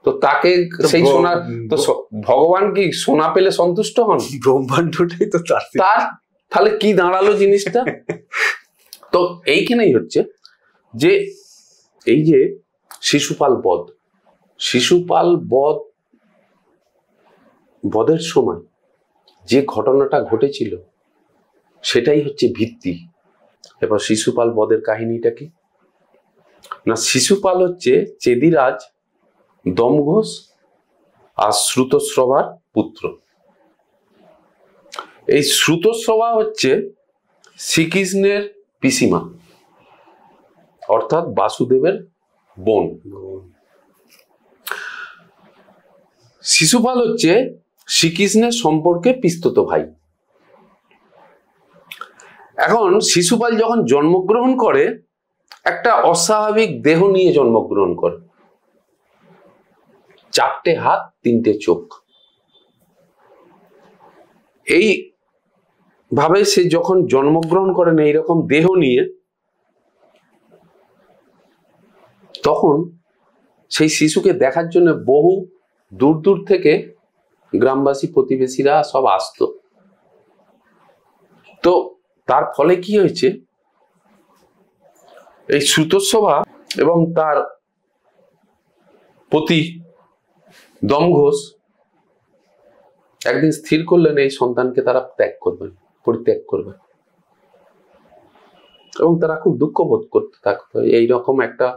তো তাকে সেই সোনা, তো ভগবান কি সোনা পেলে সন্তুষ্ট হন? ব্রহ্মাণ্ডটাই তো তার। তাহলে কি দাঁড়ালো জিনিসটা? তো এইখানেই হচ্ছে যে এই যে শিশুপাল বধ, শিশুপাল বধের সময় যে ঘটনাটা ঘটেছিল সেটাই হচ্ছে ভিত্তি। এবার শিশুপাল বধের কাহিনীটা কি না, শিশুপাল হচ্ছে চেদিরাজ, দমঘোষ আর শ্রুতশ্রভার পুত্র। এই শ্রুতশ্রভা হচ্ছে শ্রীকৃষ্ণের পিসিমা, অর্থাৎ বাসুদেবের বোন। শিশুপাল হচ্ছে শ্রীকৃষ্ণের সম্পর্কে পিস্তত ভাই। এখন শিশুপাল যখন জন্মগ্রহণ করে, একটা অস্বাভাবিক দেহ নিয়ে জন্মগ্রহণ করে, 4টে হাত 3টে চোখ। এই ভাবে সে যখন জন্মগ্রহণ করেন এইরকম দেহ নিয়ে, তখন সেই শিশুকে দেখার জন্য বহু দূর দূর থেকে গ্রামবাসী, প্রতিবেশীরা সব আসতো। তো তার ফলে কি হয়েছে, এই শ্রুতশ্রভা এবং তার পতি দমঘোষ একদিন স্থির করলেন এই সন্তানকে তারা ত্যাগ করবেন, পরিত্যাগ করবেন, এবং তারা খুব দুঃখ বোধ করতে থাকতো। এইরকম একটা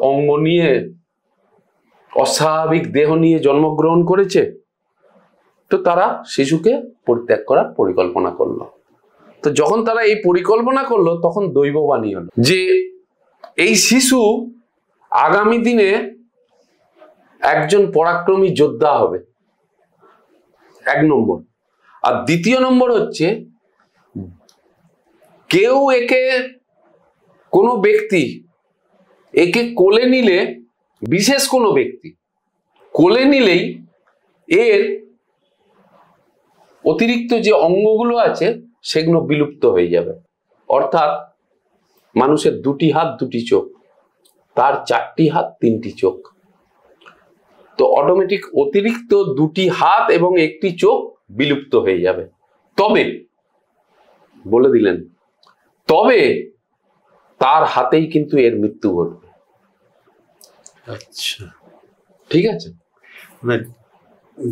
অঙ্গ নিয়ে, অস্বাভাবিক দেহ নিয়ে জন্মগ্রহণ করেছে, তো তারা শিশুকে পরিত্যাগ করার পরিকল্পনা করলো। তো যখন তারা এই পরিকল্পনা করলো, তখন দৈববাণী হলো যে এই শিশু আগামী দিনে একজন পরাক্রমী যোদ্ধা হবে, 1 নম্বর। আর 2য় নম্বর হচ্ছে, কেউ একে, কোনো ব্যক্তি একে কোলে নিলে, বিশেষ কোনো ব্যক্তি কোলে নিলেই এর অতিরিক্ত যে অঙ্গগুলো আছে সেগুলো বিলুপ্ত হয়ে যাবে। অর্থাৎ মানুষের 2টি হাত 2টি চোখ, তার 4টি হাত 3টি চোখ, তো অটোমেটিক অতিরিক্ত 2টি হাত এবং 1টি চোখ বিলুপ্ত হয়ে যাবে। তবে বলে দিলেন, তবে তার হাতেই কিন্তু এর মৃত্যু ঘটবে। আচ্ছা, ঠিক আছে।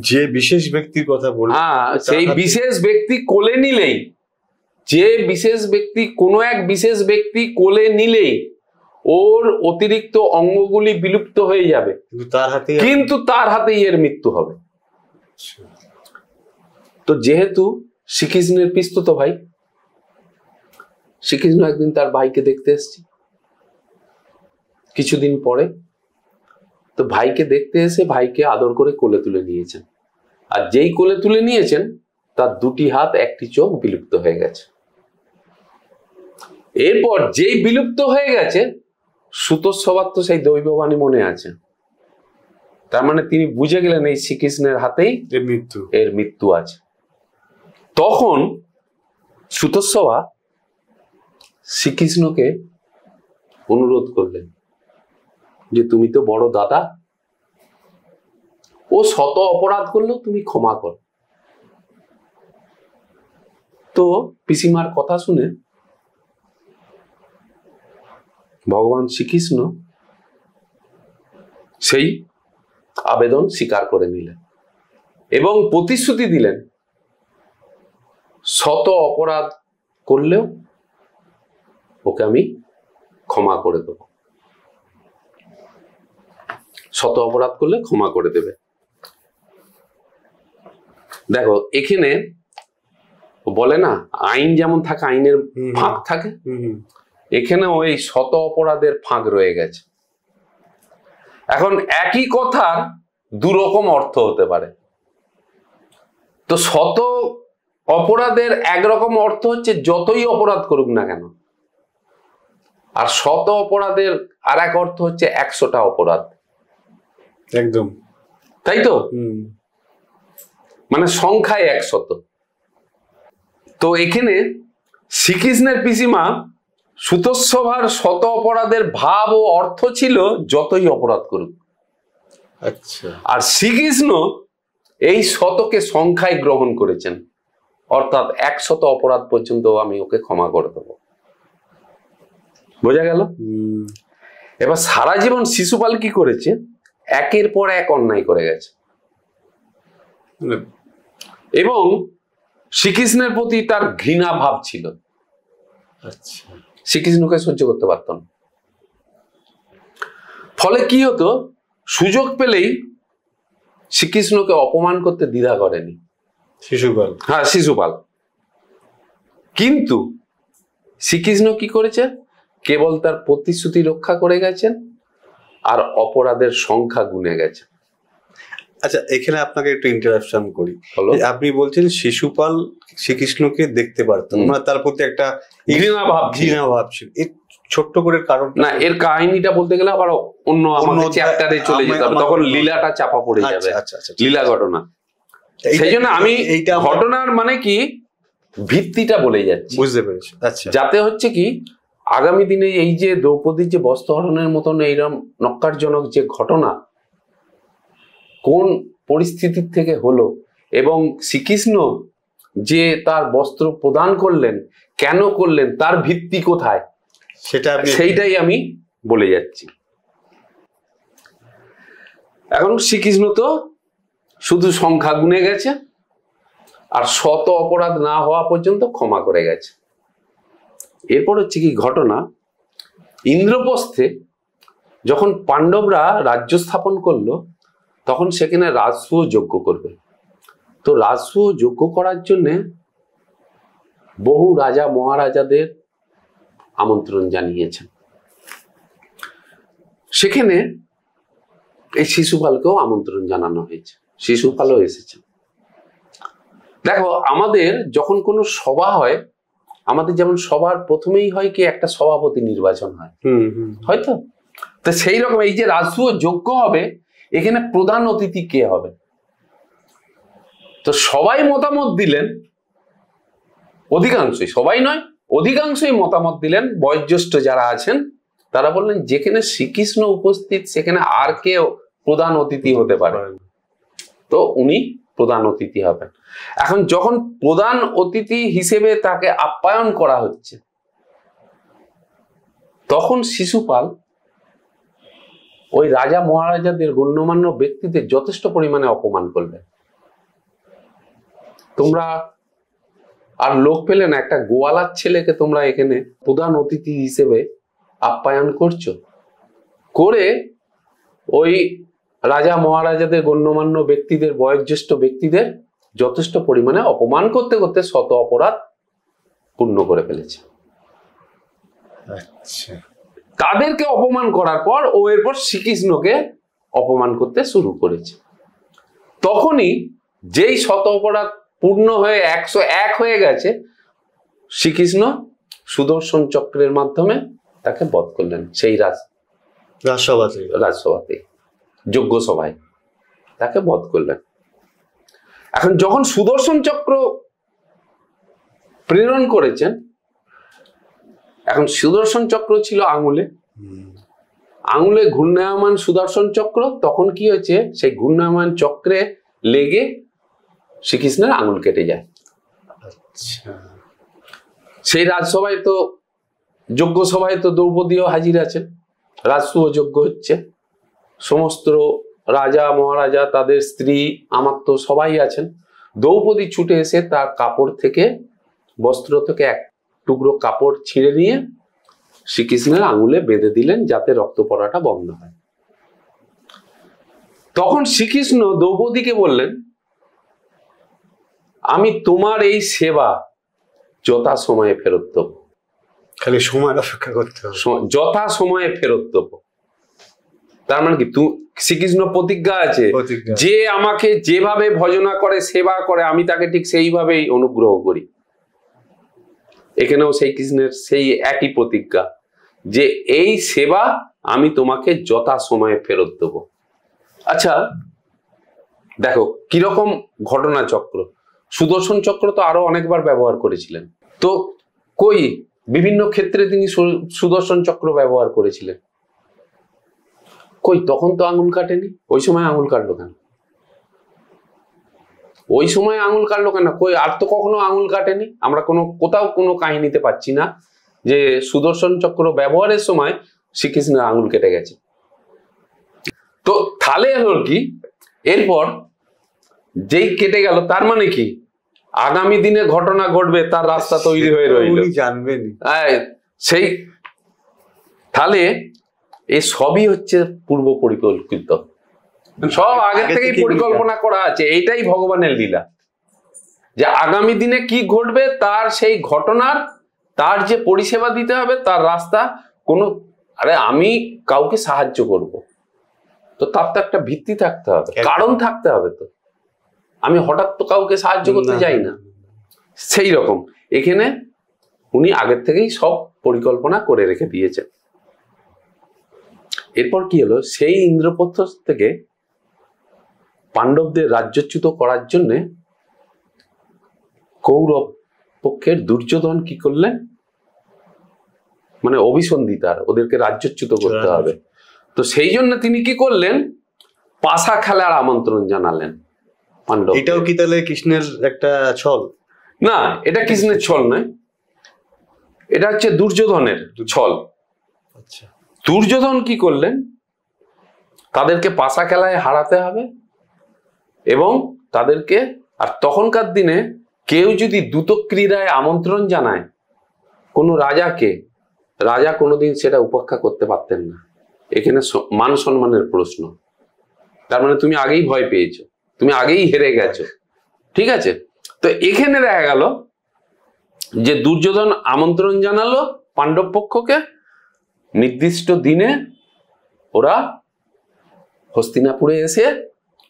যে বিশেষ ব্যক্তির কথা বললেন, হ্যাঁ, সেই বিশেষ ব্যক্তি কোলে নিলেই, যে বিশেষ ব্যক্তি, কোনো এক বিশেষ ব্যক্তি কোলে নিলেই ওর অতিরিক্ত অঙ্গগুলি বিলুপ্ত হয়ে যাবে, কিন্তু তার হাতেই এর মৃত্যু হবে। তো যেহেতু শ্রীকৃষ্ণের পিস্তত ভাই, শ্রীকৃষ্ণ একদিন তার ভাইকে দেখতে এসেছে কিছুদিন পরে। তো ভাইকে দেখতে এসে ভাইকে আদর করে কোলে তুলে নিয়েছেন, আর যেই কোলে তুলে নিয়েছেন তার 2টি হাত 1টি চোখ বিলুপ্ত হয়ে গেছে। এরপর যেই বিলুপ্ত হয়ে গেছে, শ্রুতশ্রভার তো সেই দৈববাণী মনে আছে, তার মানে তিনি বুঝে গেলেন এই শ্রীকৃষ্ণের হাতেই এর মৃত্যু আছে। তখন শ্রুতশ্রভা শ্রীকৃষ্ণকে অনুরোধ করলেন যে তুমি তো বড় দাদা, ও শত অপরাধ করলেও তুমি ক্ষমা করো। তো পিসিমার কথা শুনে ভগবান শ্রীকৃষ্ণ সেই আবেদন স্বীকার করে নিলেন এবং প্রতিশ্রুতি দিলেন, শত অপরাধ করলেও ওকে আমি ক্ষমা করে দেব। শত অপরাধ করলে ক্ষমা করে দেবে। দেখো এখানে বলে না, আইন যেমন থাকে আইনের ফাঁক থাকে, এখানে ওই শত অপরাধের ফাঁক রয়ে গেছে। এখন একই কথার দুরকম অর্থ হতে পারে। তো শত অপরাধের একরকম অর্থ হচ্ছে যতই অপরাধ করুক না কেন, আর শত অপরাধের আর এক অর্থ হচ্ছে 100টা অপরাধ। একদম তাই তো, মানে সংখ্যায় 100। তো এখানে শ্রীকৃষ্ণের পিসিমা সুতোৎসভার শত অপরাধের ভাব ও অর্থ ছিল যতই অপরাধ করুক। আচ্ছা, আর শ্রীকৃষ্ণ এই শতকে সংখ্যায় গ্রহণ করেছেন, অর্থাৎ 100 অপরাধ পর্যন্ত আমি ওকে ক্ষমা করে দেবো। বোঝা গেল? এবার সারা জীবন শিশুপাল কি করেছে, একের পর এক অন্যায় করে গেছে, এবং শ্রীকৃষ্ণের প্রতি তার ঘৃণা ভাব ছিল। আচ্ছা, শ্রীকৃষ্ণকে সহ্য করতে পারত না। ফলে কি হতো, সুযোগ পেলেই শ্রীকৃষ্ণকে অপমান করতে দ্বিধা করেনি শিশুপাল। হ্যাঁ, শিশুপাল। কিন্তু শ্রীকৃষ্ণ কি করেছে, কেবল তার প্রতিশ্রুতি রক্ষা করে গেছেন আর অপরাধের সংখ্যা গুনে গেছে। আচ্ছা, এখানে আপনাকে একটু ইন্টারাপশন করি। আপনি বলছেন শিশুপাল শ্রীকৃষ্ণকে দেখতে পারতেন, মানে তার প্রতি একটা ঘৃণা ভাব ছিল। এই ছোট্ট করে কারণ না, এর কাহিনীটা বলতে গেলে আবার অন্য চ্যাপ্টারে চলে যেতে হবে, তখন লীলাটা চাপা পড়ে যাবে। লীলা ঘটনা, সেই জন্য আমি এইটা ঘটনার মানে কি ভিত্তিটা বলে যাচ্ছি, বুঝতে পেরেছি। আচ্ছা, যাতে হচ্ছে কি আগামী দিনে এই যে দ্রৌপদীর যে বস্ত্রহরণের মতন এইরকম নক্কারজনক যে ঘটনা কোন পরিস্থিতির থেকে হলো, এবং শ্রীকৃষ্ণ যে তার বস্ত্র প্রদান করলেন, কেন করলেন, তার ভিত্তি কোথায়, সেইটাই আমি বলে যাচ্ছি। এখন শ্রীকৃষ্ণ তো শুধু সংখ্যা গুনে গেছে, আর শত অপরাধ না হওয়া পর্যন্ত ক্ষমা করে গেছে। এরপর হচ্ছে কি ঘটনা, ইন্দ্রপ্রস্থে যখন পাণ্ডবরা রাজ্য স্থাপন করলো, তখন সেখানে রাজসূয় যজ্ঞ করবে। তো রাজসূয় যজ্ঞ করার জন্য বহু রাজা মহারাজাদের আমন্ত্রণ জানিয়েছেন। সেখানে এই শিশুপালকেও আমন্ত্রণ জানানো হয়েছে, শিশুপালও এসেছে। দেখো, আমাদের যখন কোনো সভা হয়, আমাদের যেমন সবার প্রথমেই হয় কি একটা সভাপতি নির্বাচন হয়, হয়তো। তো সেই রকম এই যে রাজসূয় যজ্ঞ হবে, এখানে প্রধান অতিথি কে হবে, তো সবাই মতামত দিলেন, অধিকাংশই, সবাই নয়, অধিকাংশই মতামত দিলেন। বয়োজ্যেষ্ঠ যারা আছেন তারা বললেন যেখানে শ্রীকৃষ্ণ উপস্থিত সেখানে আর কেউ প্রধান অতিথি হতে পারে, তো উনি প্রধান অতিথি হবেন। এখন যখন প্রধান অতিথি হিসেবে তাকে আপ্যায়ন করা হচ্ছে, তখন শিশুপাল ওই রাজা মহারাজাদের গণ্যমান্য ব্যক্তিদের যথেষ্ট পরিমাণে অপমান করলেন। তোমরা আর লোক পেলে না, একটা গোয়ালার ছেলেকে তোমরা এখানে প্রধান অতিথি হিসেবে আপ্যায়ন করছো, করে ওই রাজা মহারাজাদের গণ্যমান্য ব্যক্তিদের, বয়োজ্যেষ্ঠ ব্যক্তিদের যথেষ্ট পরিমাণে অপমান করতে করতে শত অপরাধ পূর্ণ করে ফেলেছে। আচ্ছা, তাদেরকে অপমান করার পর ও এরপর শ্রীকৃষ্ণকে অপমান করতে শুরু করেছে। তখনই যেই শত অপরাধ পূর্ণ হয়ে 101 হয়ে গেছে, শ্রীকৃষ্ণ সুদর্শন চক্রের মাধ্যমে তাকে বধ করলেন, সেই রাজসভাতে যজ্ঞ সভায় তাকে বধ করলেন। এখন যখন সুদর্শন চক্র প্রেরণ করেছেন, এখন সুদর্শন চক্র ছিল আঙুলে ঘূর্ণায়মান সুদর্শন চক্র, তখন কি হয়েছে, সেই ঘূর্ণায়মান চক্রে লেগে শ্রীকৃষ্ণের আঙুল কেটে যায়। আচ্ছা, সেই রাজসভায় তো, যজ্ঞ সভায় তো দ্রৌপদীও হাজির আছেন, রাজসূয় যজ্ঞ হচ্ছে, সমস্ত রাজা মহারাজা, তাদের স্ত্রী আমাত্য সবাই আছেন। দ্রৌপদী ছুটে এসে তার কাপড় থেকে, বস্ত্র থেকে এক টুকরো কাপড় ছিঁড়ে নিয়ে শ্রীকৃষ্ণের আঙুলে বেঁধে দিলেন, যাতে রক্ত পড়াটা বন্ধ হয়। তখন শ্রীকৃষ্ণ দ্রৌপদীকে বললেন, আমি তোমার এই সেবা যথা সময়ে ফেরত দেব। খালি সময় অপেক্ষা করতে হবে, যথা সময়ে ফেরত দেব। তার মানে কি, শ্রীকৃষ্ণ প্রতিজ্ঞা আছে, যে আমাকে যেভাবে ভজনা করে, সেবা করে, আমি তাকে ঠিক সেইভাবেই অনুগ্রহ করি। এখানেও সেই কৃষ্ণের সেই একই প্রতিজ্ঞা, যে এই সেবা আমি তোমাকে যথা সময়ে ফেরত দেব। আচ্ছা দেখো কিরকম ঘটনা চক্র। সুদর্শন চক্র তো আরো অনেকবার ব্যবহার করেছিলেন, তো কই বিভিন্ন ক্ষেত্রে তিনি সুদর্শন চক্র ব্যবহার করেছিলেন, কই তখন তো আঙুল কাটেনি। ওই সময় আঙুল কাটলো কেন? ওই সময় আঙুল কাটলো কেন? কই আর তো কখনো আঙুল কাটেনি। আমরা কোথাও কোনো কাহিনীতে পাচ্ছি না যে সুদর্শন চক্র ব্যবহারের সময় শ্রীকৃষ্ণের আঙুল কেটে গেছে। তো তাহলে হলো কি, এরপর যেই কেটে গেল তার মানে কি, আগামী দিনে ঘটনা ঘটবে তার রাস্তা তৈরি হয়ে রইল, জানবেন। সেই তাহলে এই সবই হচ্ছে পূর্ব পরিকল্পিত, সব আগের থেকেই পরিকল্পনা করা আছে। এইটাই ভগবানের লীলা, যে আগামী দিনে কি ঘটবে তার সেই ঘটনার, তার যে পরিষেবা দিতে হবে তার রাস্তা কোনো, আরে আমি কাউকে সাহায্য করব, তো তার তো একটা ভিত্তি থাকতে হবে, কারণ থাকতে হবে। তো আমি হঠাৎ তো কাউকে সাহায্য করতে যাই না। সেই রকম এখানে উনি আগের থেকেই সব পরিকল্পনা করে রেখে দিয়েছেন। এরপর কি হলো, সেই ইন্দ্রপ্রস্থ থেকে পাণ্ডবদের রাজ্যচ্যুত করার জন্য কৌরব পক্ষের দুর্যোধন কি করলেন, মানে অভিসন্ধিতার, ওদেরকে রাজ্যচ্যুত করতে হবে। তো সেই জন্য তিনি কি করলেন, পাশা খেলার আমন্ত্রণ জানালেন পাণ্ডব। এটাও কি তাহলে কৃষ্ণের একটা ছল? না, এটা কৃষ্ণের ছল নয়, এটা হচ্ছে দুর্যোধনের ছল। আচ্ছা, দুর্যোধন কি করলেন, তাদেরকে পাশা খেলায় হারাতে হবে এবং তাদেরকে, আর তখনকার দিনে কেউ যদি দ্যুতক্রীড়ায় আমন্ত্রণ জানায় কোনো রাজাকে, রাজা কোনোদিন সেটা উপেক্ষা করতে পারতেন না। এখানে মান সম্মানের প্রশ্ন। তার মানে তুমি আগেই ভয় পেয়েছো, তুমি আগেই হেরে গেছো, ঠিক আছে। তো এখানে দেখা গেল যে দুর্যোধন আমন্ত্রণ জানালো পাণ্ডব পক্ষকে, নির্দিষ্ট দিনে ওরা হস্তিনাপুরে এসে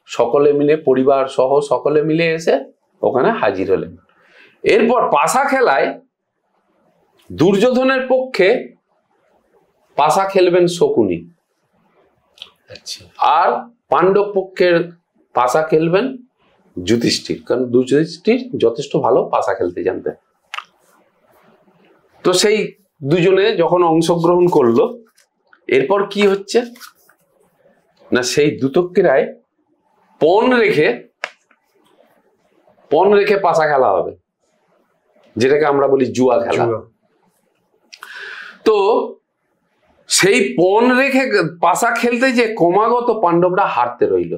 সকলে মিলে, পরিবার সহ সকলে মিলে এসে ওখানে হাজির হলেন। এরপর পাশা খেলায় দুর্যোধনের পক্ষে পাশা খেলবেন শকুনি, আর পাণ্ডব পক্ষের পাশা খেলবেন যুধিষ্ঠির, কারণ যুধিষ্ঠির যথেষ্ট ভালো পাশা খেলতে জানতেন। তো সেই দুজনে যখন অংশগ্রহণ করলো, এরপর কি হচ্ছে না, সেই দ্যুতক্রীড়ায় পণ রেখে পাশা খেলা হবে, যেটাকে আমরা বলি জুয়া খেলা। তো সেই পণ রেখে পাশা খেলতে যে ক্রমাগত পাণ্ডবরা হারতে রইল,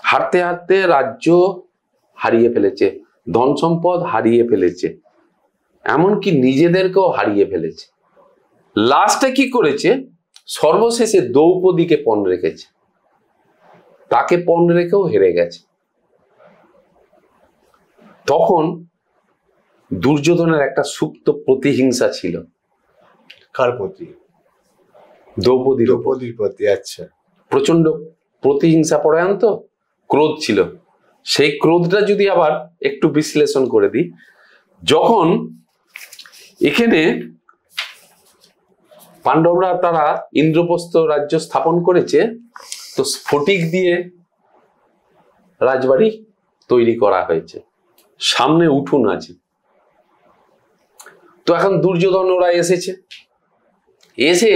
হারতে হারতে রাজ্য হারিয়ে ফেলেছে, ধন সম্পদ হারিয়ে ফেলেছে, এমনকি নিজেদেরকেও হারিয়ে ফেলেছে। লাস্টে কি করেছে, সর্বশেষে দ্রৌপদীকে পণ রেখেছে, তাকে পণ রেখেও হেরে গেছে। তখন দুর্যোধনের একটা সুপ্ত প্রতিহিংসা ছিল। কার প্রতি? দ্রৌপদীর প্রতি। আচ্ছা, প্রচন্ড প্রতিহিংসা পরায়ণ, তো ক্রোধ ছিল। সেই ক্রোধটা যদি আবার একটু বিশ্লেষণ করে দিই, যখন এখানে পাণ্ডবরা তারা ইন্দ্রপ্রস্থ রাজ্য স্থাপন করেছে, তো স্ফটিক দিয়ে রাজবাড়ি তৈরি করা হয়েছে, সামনে উঠোন আছে। তো এখন দুর্যোধন ওরা এসেছে, এসে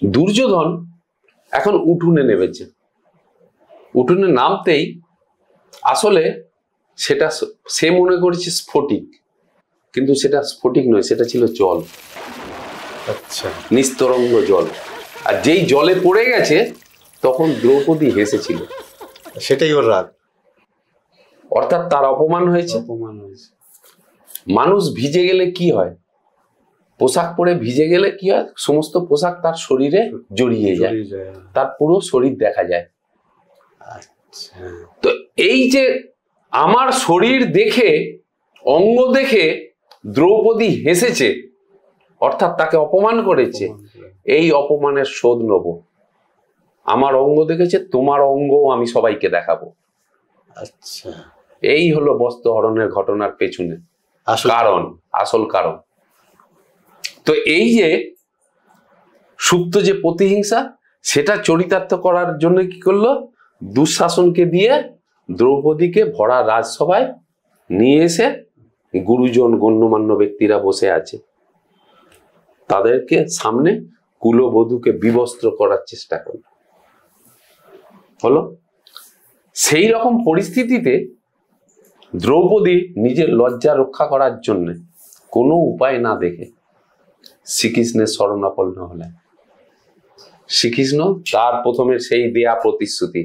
দুর্যোধন এখন উঠোনে নেমেছে। উঠোনে নামতেই আসলে সেটা সে মনে করেছে স্ফটিক, কিন্তু সেটা স্ফটিক নয়, সেটা ছিল জল। আচ্ছা, নিস্তরঙ্গ জল। আর যেই জলে পড়ে গেছে তখন দ্রৌপদী হেসেছিল, সেটাই ওর রাগ, অর্থাৎ তার অপমান হয়েছে। অপমান হয়েছে। মানুষ ভিজে গেলে কি হয়, পোশাক পরে ভিজে গেলে কি হয়, সমস্ত পোশাক তার শরীরে জড়িয়ে যায়, তার পুরো শরীর দেখা যায়। তো এই যে আমার শরীর দেখে, অঙ্গ দেখে দ্রৌপদী হেসেছে, অর্থাৎ তাকে অপমান করেছে, এই অপমানের শোধ নেব। আমার অঙ্গ দেখেছে, তোমার অঙ্গ আমি সবাইকে দেখাবো। আচ্ছা, এই হলো বস্ত্রহরণের ঘটনার পেছনে কারণ, আসল কারণ। তো এই যে সুপ্ত যে প্রতিহিংসা, সেটা চরিতার্থ করার জন্য কি করলো, দুঃশাসনকে দিয়ে দ্রৌপদীকে ভরা রাজসভায় নিয়ে এসে, গুরুজন গণ্যমান্য ব্যক্তিরা বসে আছে, তাদেরকে সামনে কুলবধূকে বিবস্ত্র করার চেষ্টা করলো। হলো সেই রকম পরিস্থিতিতে দ্রৌপদী নিজের লজ্জা রক্ষা করার জন্য কোনো উপায় না দেখে শ্রীকৃষ্ণের শরণাপন্ন হলেন। শ্রীকৃষ্ণ তার প্রথমে সেই দেয়া প্রতিশ্রুতি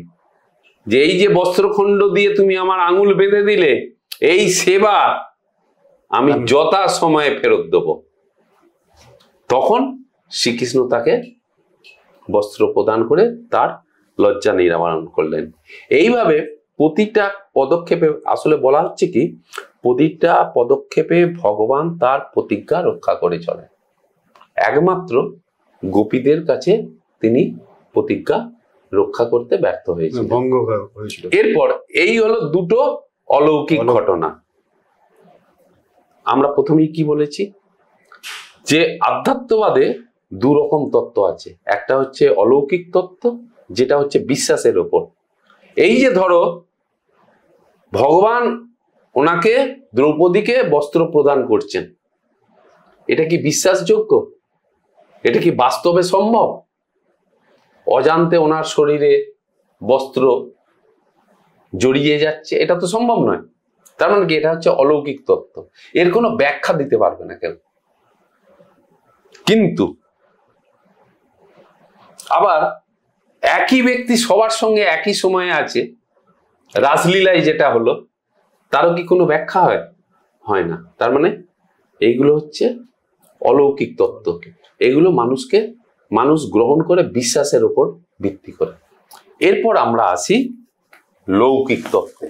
যে এই যে বস্ত্রখণ্ড দিয়ে তুমি আমার আঙুল বেঁধে দিলে, এই সেবা আমি যথা সময়ে ফেরত দেব। তখন শ্রীকৃষ্ণ তাকে বস্ত্র প্রদান করে তার লজ্জা নিবারণ করলেন। এইভাবে প্রতিটা পদক্ষেপে, আসলে বলা হচ্ছে কি, প্রতিটা পদক্ষেপে ভগবান তার প্রতিজ্ঞা রক্ষা করে চলেন। একমাত্র গোপীদের কাছে তিনি প্রতিজ্ঞা রক্ষা করতে ব্যর্থ হয়েছিল, ভঙ্গ হয়েছিল। এরপর এই হলো দুটো অলৌকিক ঘটনা। আমরা প্রথমেই কি বলেছি যে আধ্যাত্মবাদে দু রকম তত্ত্ব আছে। একটা হচ্ছে অলৌকিক তত্ত্ব, যেটা হচ্ছে বিশ্বাসের ওপর। এই যে ধরো ভগবান ওনাকে, দ্রৌপদীকে বস্ত্র প্রদান করছেন, এটা কি বিশ্বাসযোগ্য? এটা কি বাস্তবে সম্ভব? অজান্তে ওনার শরীরে বস্ত্র জড়িয়ে যাচ্ছে, এটা তো সম্ভব নয়। তার মানে কি, এটা হচ্ছে অলৌকিক তত্ত্ব, এর কোনো ব্যাখ্যা দিতে পারবে না কেউ। কিন্তু আবার একই ব্যক্তি সবার সঙ্গে একই সময়ে আছে, রাসলীলায় যেটা হলো, তারও কি কোনো ব্যাখ্যা হয়? হয় না। তার মানে এইগুলো হচ্ছে অলৌকিক তত্ত্ব, এগুলো মানুষ গ্রহণ করে বিশ্বাসের উপর ভিত্তি করে। এরপর আমরা আসি লৌকিক তত্ত্বে।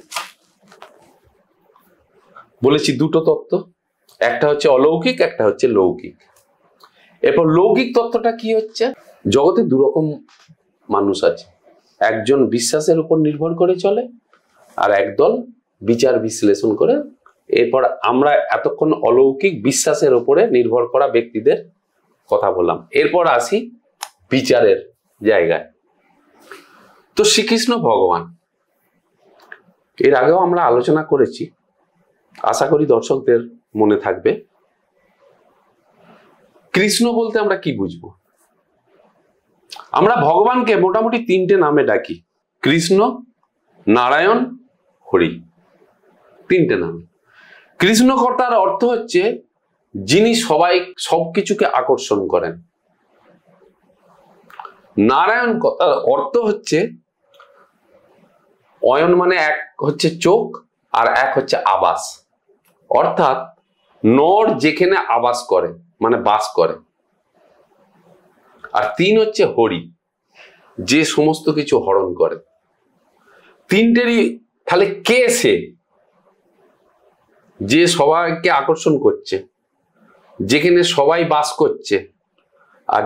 বলেছি দুটো তত্ত্ব, একটা হচ্ছে অলৌকিক, একটা হচ্ছে লৌকিক। এরপর লৌকিক তত্ত্বটা কি হচ্ছে, জগতে দুরকম মানুষ আছে, একজন বিশ্বাসের উপর নির্ভর করে চলে, আর একদল বিচার বিশ্লেষণ করে। এরপর আমরা এতক্ষণ অলৌকিক বিশ্বাসের উপরে নির্ভর করা ব্যক্তিদের কথা বললাম। এরপর আসি বিচারের জায়গায়। তো শ্রীকৃষ্ণ ভগবান, এর আগেও আমরা আলোচনা করেছি, আশা করি দর্শকদের মনে থাকবে। কৃষ্ণ বলতে আমরা কি বুঝবো? আমরা ভগবানকে মোটামুটি তিনটে নামে ডাকি, কৃষ্ণ, নারায়ণ, হরি, তিনটে নামে। কৃষ্ণ কথার অর্থ হচ্ছে যিনি সবকিছুকে আকর্ষণ করেন। নারায়ণ কথার অর্থ হচ্ছে, অয়ন মানে এক হচ্ছে চোখ, আর এক হচ্ছে আবাস, অর্থাৎ নর যেখানে আবাস করে মানে বাস করে। আর তিন হচ্ছে হরি, যে সমস্ত কিছু হরণ করে। তিনটেরই তাহলে কে সে যে সবাইকে আকর্ষণ করছে, যেখানে সবাই বাস করছে, আর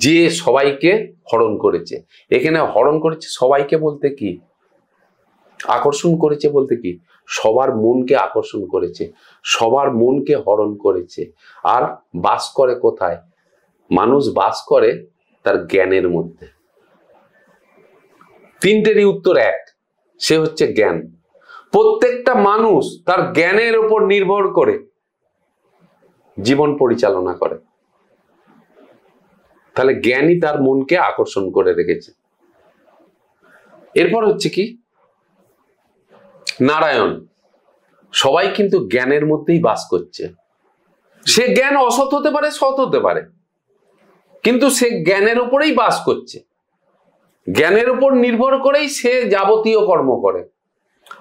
যে সবাইকে হরণ করেছে। এখানে হরণ করেছে সবাইকে বলতে কি, আকর্ষণ করেছে বলতে কি, সবার মনকে আকর্ষণ করেছে, সবার মনকে হরণ করেছে। আর বাস করে কোথায়? মানুষ বাস করে তার জ্ঞানের মধ্যে। তিনটেরই উত্তর এক, সে হচ্ছে জ্ঞান। প্রত্যেকটা মানুষ তার জ্ঞানের উপর নির্ভর করে জীবন পরিচালনা করে। তাহলে জ্ঞানই তার মনকে আকর্ষণ করে রেখেছে। এরপর হচ্ছে কি, নারায়ণ। সবাই কিন্তু জ্ঞানের মধ্যেই বাস করছে। সে জ্ঞান অসৎ হতে পারে, সৎ হতে পারে, কিন্তু সে জ্ঞানের উপরেই বাস করছে। জ্ঞানের উপর নির্ভর করেই সে যাবতীয় কর্ম করে।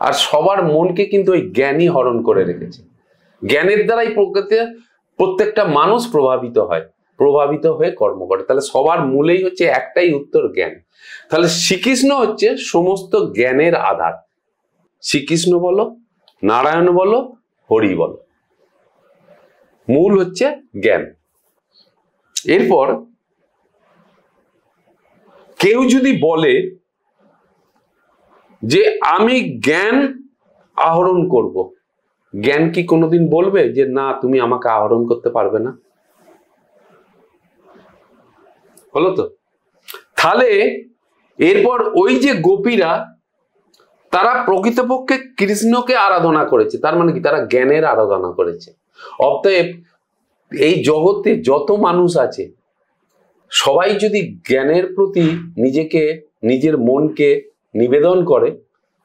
আর সবার মনকে কিন্তু ওই জ্ঞানই হরণ করে রেখেছে। জ্ঞানের দ্বারাই প্রকৃতি প্রত্যেকটা মানুষ প্রভাবিত হয়ে কর্ম করে। তাহলে সবার মূলেই হচ্ছে একটাই উত্তর, জ্ঞান। তাহলে শ্রীকৃষ্ণ হচ্ছে সমস্ত জ্ঞানের আধার। শ্রীকৃষ্ণ বলো, নারায়ণ বলো, হরি বলো, মূল হচ্ছে জ্ঞান। এরপর কেউ যদি বলে যে আমি জ্ঞান আহরণ করব, জ্ঞান কি কোনোদিন বলবে যে না তুমি আমাকে আহরণ করতে পারবে না? হলো তো? তাহলে এরপর ওই যে গোপীরা, তারা প্রকৃতপক্ষে কৃষ্ণকে আরাধনা করেছে, তার মানে কি তারা জ্ঞানের আরাধনা করেছে। অতএব এই জগতে যত মানুষ আছে সবাই যদি জ্ঞানের প্রতি নিজের মনকে নিবেদন করে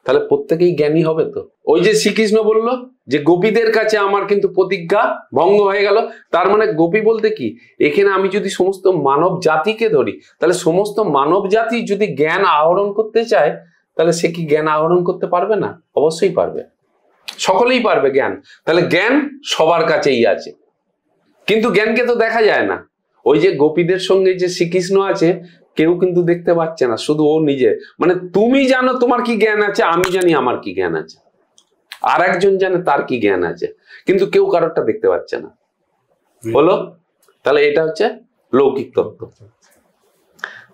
তাহলে প্রত্যেকেই জ্ঞানী হবে। তো ওই যে শ্রীকৃষ্ণ বলল যে গোপীদের কাছে আমার কিন্তু প্রতিজ্ঞা ভঙ্গ হয়ে গেল, তার মানে গোপী বলতে কি, এখানে আমি যদি সমস্ত মানব জাতিকে ধরি, তাহলে সমস্ত মানব জাতি যদি জ্ঞান আহরণ করতে চায় তাহলে সে কি জ্ঞান আহরণ করতে পারবে না? অবশ্যই পারবে, সকলেই পারবে জ্ঞান। তাহলে জ্ঞান সবার কাছেই আছে, কিন্তু জ্ঞানকে তো দেখা যায় না। ওই যে গোপীদের সঙ্গে যে শ্রীকৃষ্ণ আছে কেউ কিন্তু দেখতে পাচ্ছে না, শুধু ও নিজে, মানে তুমি জানো তোমার কি জ্ঞান আছে, আমি জানি আমার কি জ্ঞান আছে, আর একজন জানে তার কি জ্ঞান আছে, কিন্তু কেউ কারোরটা দেখতে পাচ্ছে না। হলো? তাহলে এটা হচ্ছে লৌকিক তত্ত্ব।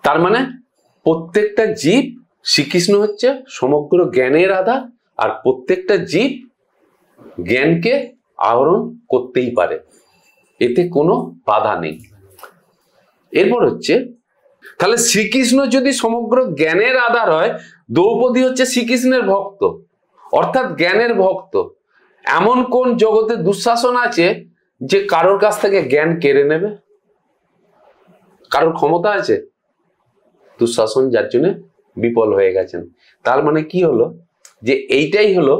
তার মানে প্রত্যেকটা জীব, শ্রীকৃষ্ণ হচ্ছে সমগ্র জ্ঞানের আধার, আর প্রত্যেকটা জীব জ্ঞানকে আহরণ করতেই পারে, এতে কোনো বাধা নেই। এরপর হচ্ছে, তাহলে শ্রীকৃষ্ণ যদি সমগ্র জ্ঞানের আধার হয়, দ্রৌপদী হচ্ছে শ্রীকৃষ্ণের ভক্ত, অর্থাৎ জ্ঞানের ভক্ত। এমন কোন জগতে দুঃশাসন আছে যে কারোর কাছ থেকে জ্ঞান কেড়ে নেবে? কারোর ক্ষমতা আছে? দুঃশাসন যার জন্য বিফল হয়ে গেছেন। তার মানে কি হলো, যে এইটাই হলো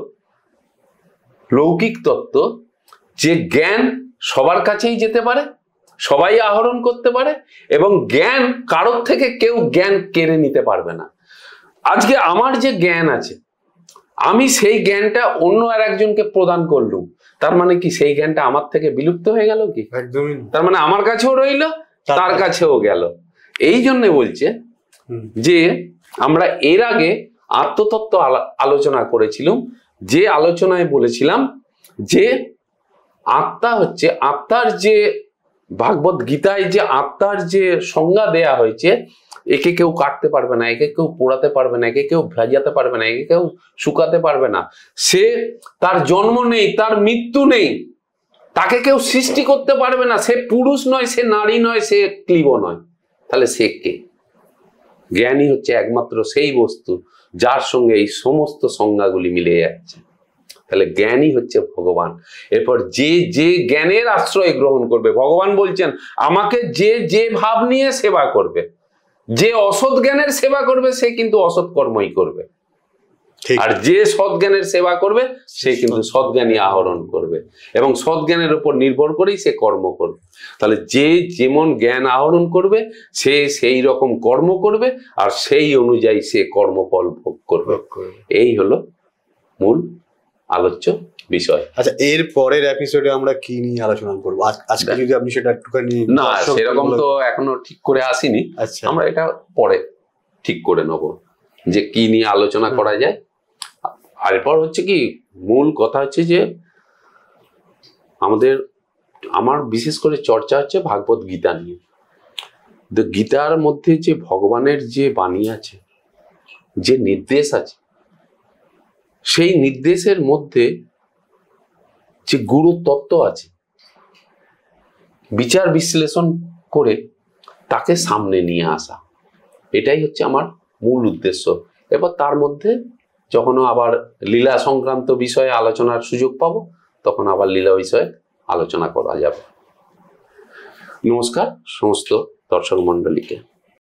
লৌকিক তত্ত্ব, যে জ্ঞান সবার কাছেই যেতে পারে, সবাই আহরণ করতে পারে, এবং জ্ঞান কারোর থেকে কেউ জ্ঞান কেড়ে নিতে পারবে না। আজকে আমার যে জ্ঞান আছে, আমি সেই জ্ঞানটা অন্য আর একজনকে প্রদান করলুম, তার মানে কি সেই জ্ঞানটা আমার থেকে বিলুপ্ত হয়ে গেল কি? একদমই। তার মানে আমার কাছেও রইল, তার কাছেও গেল। এই জন্য বলছে যে আমরা এর আগে আত্মতত্ত্ব আলোচনা করেছিলাম, যে আলোচনায় বলেছিলাম যে আত্মা হচ্ছে, আত্মার যে ভাগবত গীতায় যে আত্মার যে সংজ্ঞা দেয়া হয়েছে, একে কেউ কাটতে পারবে না, একে কেউ পোড়াতে পারবে না, একে কেউ ভেজাতে পারবে না, একে কেউ শুকাতে পারবে না। সে, তার জন্ম নেই, তার মৃত্যু নেই, তাকে কেউ সৃষ্টি করতে পারবে না, সে পুরুষ নয়, সে নারী নয়, সে ক্লীব নয়। তাহলে সে কে? জ্ঞানী হচ্ছে একমাত্র সেই বস্তু যার সঙ্গে এই সমস্ত সংজ্ঞাগুলি মিলে যাচ্ছে। তাহলে জ্ঞানী হচ্ছে ভগবান। এরপর যে যে জ্ঞানের আশ্রয় গ্রহণ করবে, ভগবান বলছেন আমাকে যে যে ভাব নিয়ে সেবা করবে, যে অসৎ জ্ঞানের সেবা করবে সে কিন্তু অসৎ কর্মই করবে, আর যে সৎ জ্ঞানের সেবা করবে সে কিন্তু সৎ জ্ঞানই আহরণ করবে, এবং সৎ জ্ঞানের উপর নির্ভর করেই সে কর্ম করবে। তাহলে যে যেমন জ্ঞান আহরণ করবে সে সেই রকম কর্ম করবে, আর সেই অনুযায়ী সে কর্মফল ভোগ করবে। এই হলো মূল আলোচ্য বিষয়। আচ্ছা, এর পরের এপিসোডে আমরা কি নিয়ে আলোচনা করব? আজকে যদি আপনি সেটা একটুখানি। না, সেরকম তো এখনো ঠিক করে আসিনি। আচ্ছা, আমরা এটা পরে ঠিক করে নেব যে কি নিয়ে আলোচনা করা যায়। আর এরপর হচ্ছে কি, মূল কথা হচ্ছে যে আমার বিশেষ করে চর্চা হচ্ছে ভাগবত গীতা নিয়ে। গীতার মধ্যে যে ভগবানের যে বাণী আছে, যে নির্দেশ আছে, সেই নির্দেশের মধ্যে যে গুরু তত্ত্ব আছে, বিচার বিশ্লেষণ করে তাকে সামনে নিয়ে আসা, এটাই হচ্ছে আমার মূল উদ্দেশ্য। এবার তার মধ্যে যখন আবার লীলা সংক্রান্ত বিষয়ে আলোচনার সুযোগ পাবো, তখন আবার লীলা বিষয়ে আলোচনা করা যাবে। নমস্কার সমস্ত দর্শক মণ্ডলীকে।